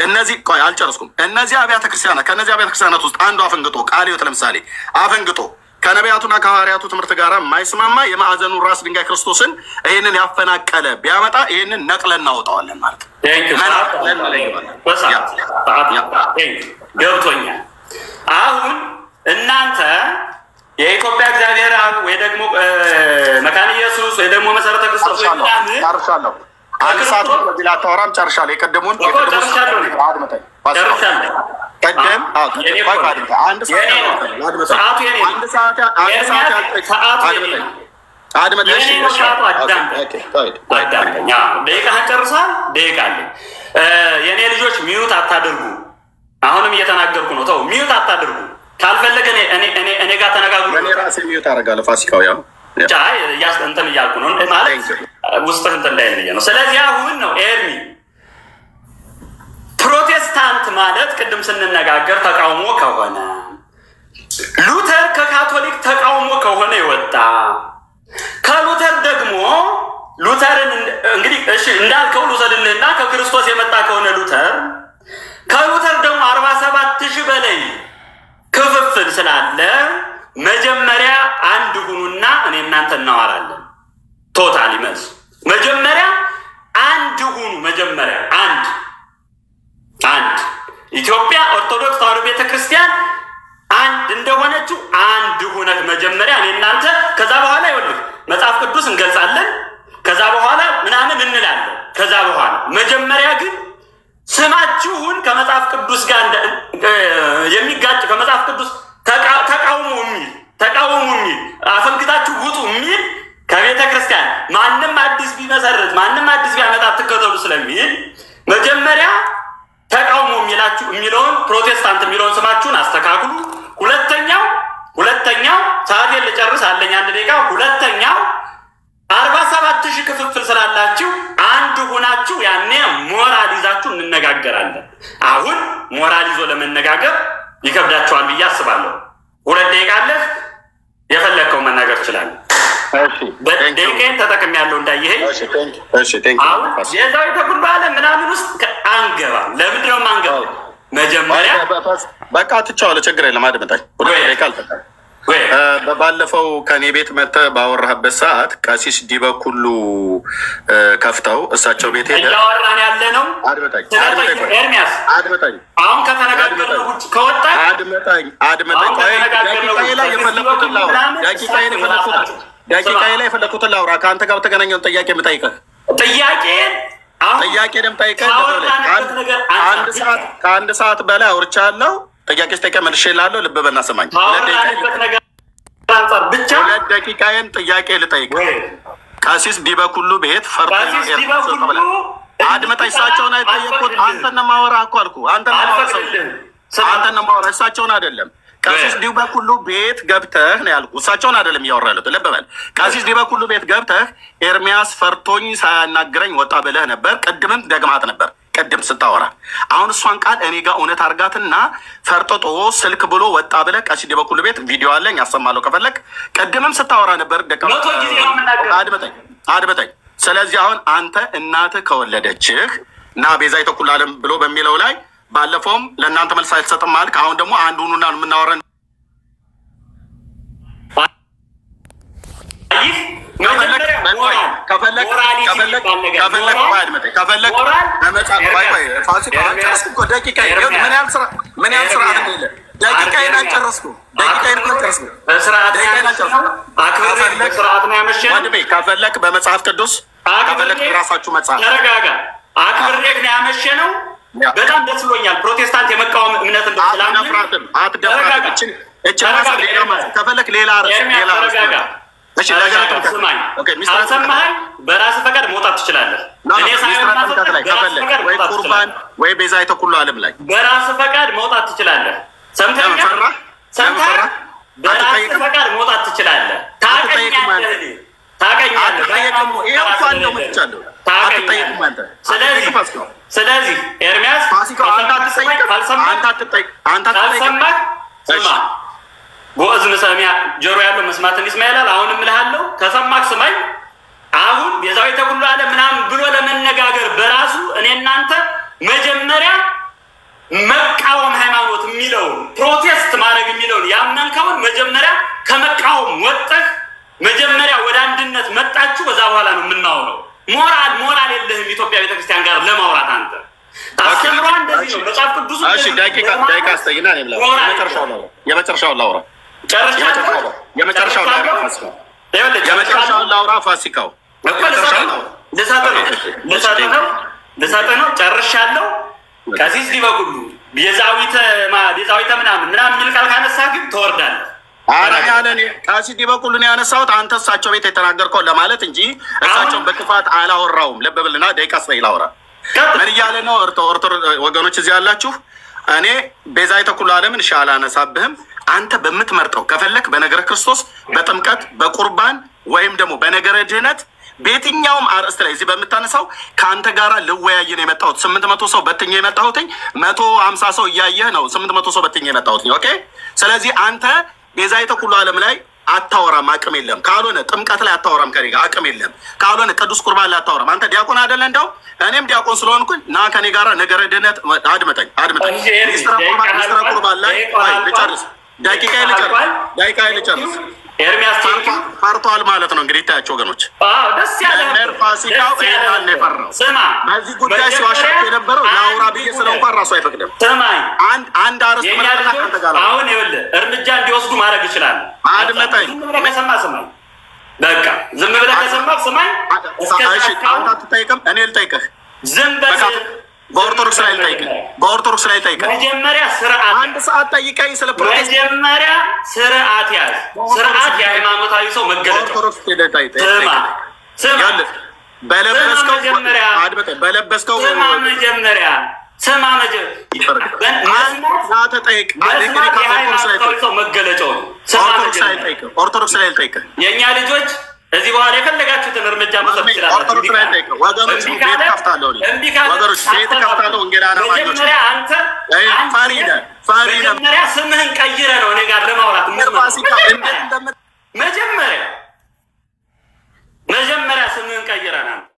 እነዚህ ቆይ አልጨረስኩም። እነዚህ አብያተ ክርስቲያናት ከነዚህ አብያተ ክርስቲያናት ውስጥ አንዱ አፈንግጦ ቃለ ሕይወት ለምሳሌ አፈንግጦ ከነቢያቱና ከሐዋርያቱ ትምህርት ጋር የማይስማማ የማዕዘኑ ራስ ድንጋይ ክርስቶስን ይህንን ያፈናቀለ ቢያመጣ ይህንን ነቅለን እናወጣዋለን ማለት ነው። ገብቶኛል። አሁን እናንተ የኢትዮጵያ እግዚአብሔር ወይ ደግሞ መካነ ኢየሱስ ወይ ደግሞ መሰረተ ክርስቶስ ጨርሻለሁ። አንድ ሰዓት በዚህ ላታወራም ጨርሻለሁ። የቀደሙን ደቂቃህን ጨርሳል። ደቂቃ አለኝ። የእኔ ልጆች ሚዩት አታድርጉ። አሁንም እየተናገርኩ ነው። ተው ሚዩት አታድርጉ። ካልፈለገ እኔ ጋር ተነጋግሩ። እኔ ራሴ ሚዩት አደርጋለሁ። ፋሲካው ያው እንትን እያልኩ ነው ማለት ውስጥህ እንትን ላይ ነው። ስለዚህ አሁን ነው ኤርሚ ፕሮቴስታንት ማለት ቅድም ስንነጋገር ተቃውሞ ከሆነ ሉተር ከካቶሊክ ተቃውሞ ከሆነ ይወጣ ከሉተር ደግሞ ሉተርን እንግዲህ እሺ እንዳልከው ልውሰድልህና ከክርስቶስ የመጣ ከሆነ ሉተር ከሉተር ደግሞ 47,000 በላይ ክፍፍል ስላለ መጀመሪያ አንድ ሁኑና እኔ እናንተ እናወራለን። ቶታል ይመስ መጀመሪያ አንድ ሁኑ። መጀመሪያ አንድ ኢትዮጵያ ኦርቶዶክስ ተዋሕዶ ቤተክርስቲያን አንድ እንደሆነችው አንድ ሁነት መጀመሪያ እኔ እናንተ ከዛ በኋላ ይወልድ መጽሐፍ ቅዱስ እንገልጻለን። ከዛ በኋላ ምናምን እንላለን። ከዛ በኋላ መጀመሪያ ግን ስማችሁን ከመጽሐፍ ቅዱስ ጋር የሚጋጭ ከመጽሐፍ ቅዱስ ተቃውሞ የሚል አፈንግታችሁ ውጡ የሚል ከቤተ ክርስቲያን ማንም አዲስ ቢመሰረት ማንም አዲስ ቢያመጣ ትከተሉ ስለሚል መጀመሪያ ተቃውሞ የሚለውን ፕሮቴስታንት የሚለውን ስማችሁን አስተካክሉ። ሁለተኛው ሰዓቴን ልጨርስ አለኝ 1 ደቂቃ። ሁለተኛው 47,000 ክፍፍል ስላላችሁ አንድ ሆናችሁ ያኔ ሞራል ይዛችሁ እንነጋገራለን። አሁን ሞራል ይዞ ለመነጋገር ይከብዳችኋል ብዬ አስባለሁ። 2 ደቂቃ አለህ፣ የፈለግከው መናገር ትችላለህ። ደቂቃዬን ተጠቅሜያለሁ እንዳየኸኝ። አሁን የዛው የተጉርባለ ምናምን ውስጥ አንገባም። ለምንድን ነው የማንገባው? መጀመሪያ በቃ ትቼዋለሁ፣ ችግር የለም አድምጠኝ። 2 ደቂቃ አልፈታም። ባለፈው ከኔ ቤት መጥተህ ባወራህበት ሰዓት ቀሲስ ዲበኩሉ ከፍተው እሳቸው ቤት ሄደህ እያወራን ያለ ነው። ኤርሚያስ አድምጠኝ። አሁን ከተነጋገርነው ውጭ ከወጣ አድምጠኝ። ደቂቃዬ ላይ የፈለኩትን ላውራ። ከአንተ ጋር በተገናኘውን ጥያቄ የምጠይቅህ ጥያቄ ደምጠይቅህ ከአንድ ሰዓት በላይ አውርቻለሁ። ጥያቄ ስጠይቀ መልሼልሃለሁ። ልብ በልና ስማኝ። 2 ደቂቃዬን ጥያቄ ልጠይቅ። ቀሲስ ዲበኩሉ ቤት ፈርተኛ አድመጣ። እሳቸውን አይጠየቅኩት። አንተን ነው የማወራህ እኮ አልኩህ። አንተን ነው የማወራህ እሳቸውን አይደለም። ቀሲስ ዲበኩሉ ቤት ገብተህ ነው ያልኩህ። እሳቸውን አይደለም እያወራህ ያለሁት። ልብ በል። ቀሲስ ዲበኩሉ ቤት ገብተህ ኤርሚያስ ፈርቶኝ ሳያናግረኝ ወጣ ብለህ ነበር። ቅድምም ደግማት ነበር ቅድም ስታወራ። አሁን እሷን ቃል እኔ ጋር እውነት አርጋትና ፈርጦጦ ስልክ ብሎ ወጣ ብለህ ቀሲስ ዲበኩሉ ቤት ቪዲዮ አለኝ ያሰማለሁ ከፈለክ። ቅድምም ስታወራ ነበር። አድምጠኝ። ስለዚህ አሁን አንተ እናትህ ከወለደችህ እና ቤዛ ይተኩል አለም ብሎ በሚለው ላይ ባለፈውም ለእናንተ መልስ አይተሰጥም አልክ። አሁን ደግሞ አንዱንና የምናወራን ከፈለክ በመጽሐፍ ቅዱስ ከፈለክ ራሳችሁ መጽሐፍ ተረጋጋ። አክብሬክ ነው ያመሸ ነው። በጣም ደስ ብሎኛል። ፕሮቴስታንት የመቃወም እምነት እንደሆነ ከፈለክ ሌላ ስማኝ፣ ካልሰማኸኝ በራስህ ፈቃድ መውጣት ትችላለህ። እኔ ሳይሆን ወይ ቁርባን ወይ ቤዛ የተኩሉ ዓለም ላይ በራስህ ፈቃድ መውጣት ትችላለህ። ሰምተኸኛል? በራስህ ፈቃድ መውጣት ትችላለህ። ታውቀኛለህ። ስለዚህ ኤርሚያስ ካልሰማህ ስማ፣ ጎዕዝ ምሰሚያ ጆሮ ያለው መስማትን ይስማ ይላል። አሁንም እልሃለሁ ከሰማህ ስማኝ። አሁን ቤዛዊተ ኩሉ ዓለም ምናምን ብሎ ለመነጋገር በራሱ እኔ እናንተ መጀመሪያ መቃወም ሃይማኖት የሚለውን ፕሮቴስት ማድረግ የሚለውን ያመንከውን መጀመሪያ ከመቃወም ወጥተህ መጀመሪያ ወደ አንድነት መጣችሁ። በዛ በኋላ ነው የምናወራው። ሞራል የለህም ኢትዮጵያ ቤተክርስቲያን ጋር ለማውራት አንተ ታስተምሯ እንደዚህ ነው መጽሐፍ ቅዱስ። እሺ ዳቂቃ አስተይና የመጨረሻው ላውራ የመጨረሻው ላውራ ፋሲካው ልሰጥህ ነው። ጨርሻለሁ። ቀሲስ ሊበኩሉ ቤዛዊተ ምናምን የሚል ቃል ካነሳ ግን ትወርዳለህ። አረጋለኔ ቀሲስ ሊበኩሉን ያነሳሁት አንተ እሳቸው ቤት የተናገርከው ለማለት እንጂ እሳቸውን በክፋት አላወራውም። ልብ ብልና ደቂቃ አስተይ ላውራ። ምን እያለ ነው? ወገኖች እዚህ ያላችሁ እኔ ቤዛዊተ ኩሉ ዓለምን እሺ አላነሳብህም። አንተ በምትመርጠው ከፈለክ በነገረ ክርስቶስ፣ በጥምቀት፣ በቁርባን ወይም ደግሞ በነገረ ድህነት በየትኛውም አርእስት ላይ እዚህ በምታነሳው ከአንተ ጋር ልወያይ ነው የመጣሁት። 800 ሰው በትኜ የመጣሁትኝ 150 ሰው እያየህ ነው 800 ሰው በትኜ የመጣሁትኝ። ኦኬ። ስለዚህ አንተ ቤዛዊተ ኩሉ ዓለም ላይ አታወራም፣ አቅም የለም። ካልሆነ ጥምቀት ላይ አታወራም፣ ከኔ ጋር አቅም የለም። ካልሆነ ቅዱስ ቁርባን ላይ አታወራም። አንተ ዲያቆን አይደለ? እንደው እኔም ዲያቆን ስለሆንኩኝ ና ከኔ ጋር ነገረ ድህነት አድምጠኝ። ሚስጥረ ቁርባን ላይ ልጨርስ፣ ደቂቃ ልጨርስ። ኤርሚያስ ፈርቷል ማለት ነው እንግዲህ ታያቸው ወገኖች። ደስ ያለ ፋሲካው ይሄን ነው የፈራው። በዚህ ጉዳይ ሲዋሸት የነበረው ለአውራ ብዬ ስለንኳን ራሱ አይፈቅድም። ስማኝ፣ አንድ አርስት መረጥና ካንተ ጋር አሁን ይኸውልህ እርምጃ እንዲወስዱ ማድረግ ይችላል። አድመጠኝ። ከሰማ ስማኝ፣ በቃ ዝም ብለህ ከሰማ ስማኝ። እሺ አንተ አትጠይቅም፣ እኔ ልጠይቅህ። ዝም በል። በኦርቶዶክስ ላይ ጠይቀህ መጀመሪያ ስርዓት አንድ ሰዓት ጠይቀኝ ስለ ፕሮቴስታንት። መጀመሪያ ስርዓት ያዝ። ስርዓት የሃይማኖታዊ ሰው መገለጫ። ኦርቶዶክስ በለበስከው ስማ ኦርቶዶክስ ላይ ጠይቀህ የእኛ ልጆች እዚህ በኋላ የፈለጋችሁትን እርምጃ መውሰድ ትችላላችሁ። ኦርቶዶክስ ላይ ጠይቀህ ወገኖች ቤት ከፍታለሁ። መጀመሪያ አንተ መጀመሪያ ስምህን ቀይረህ ነው እኔ ጋር ለማውራት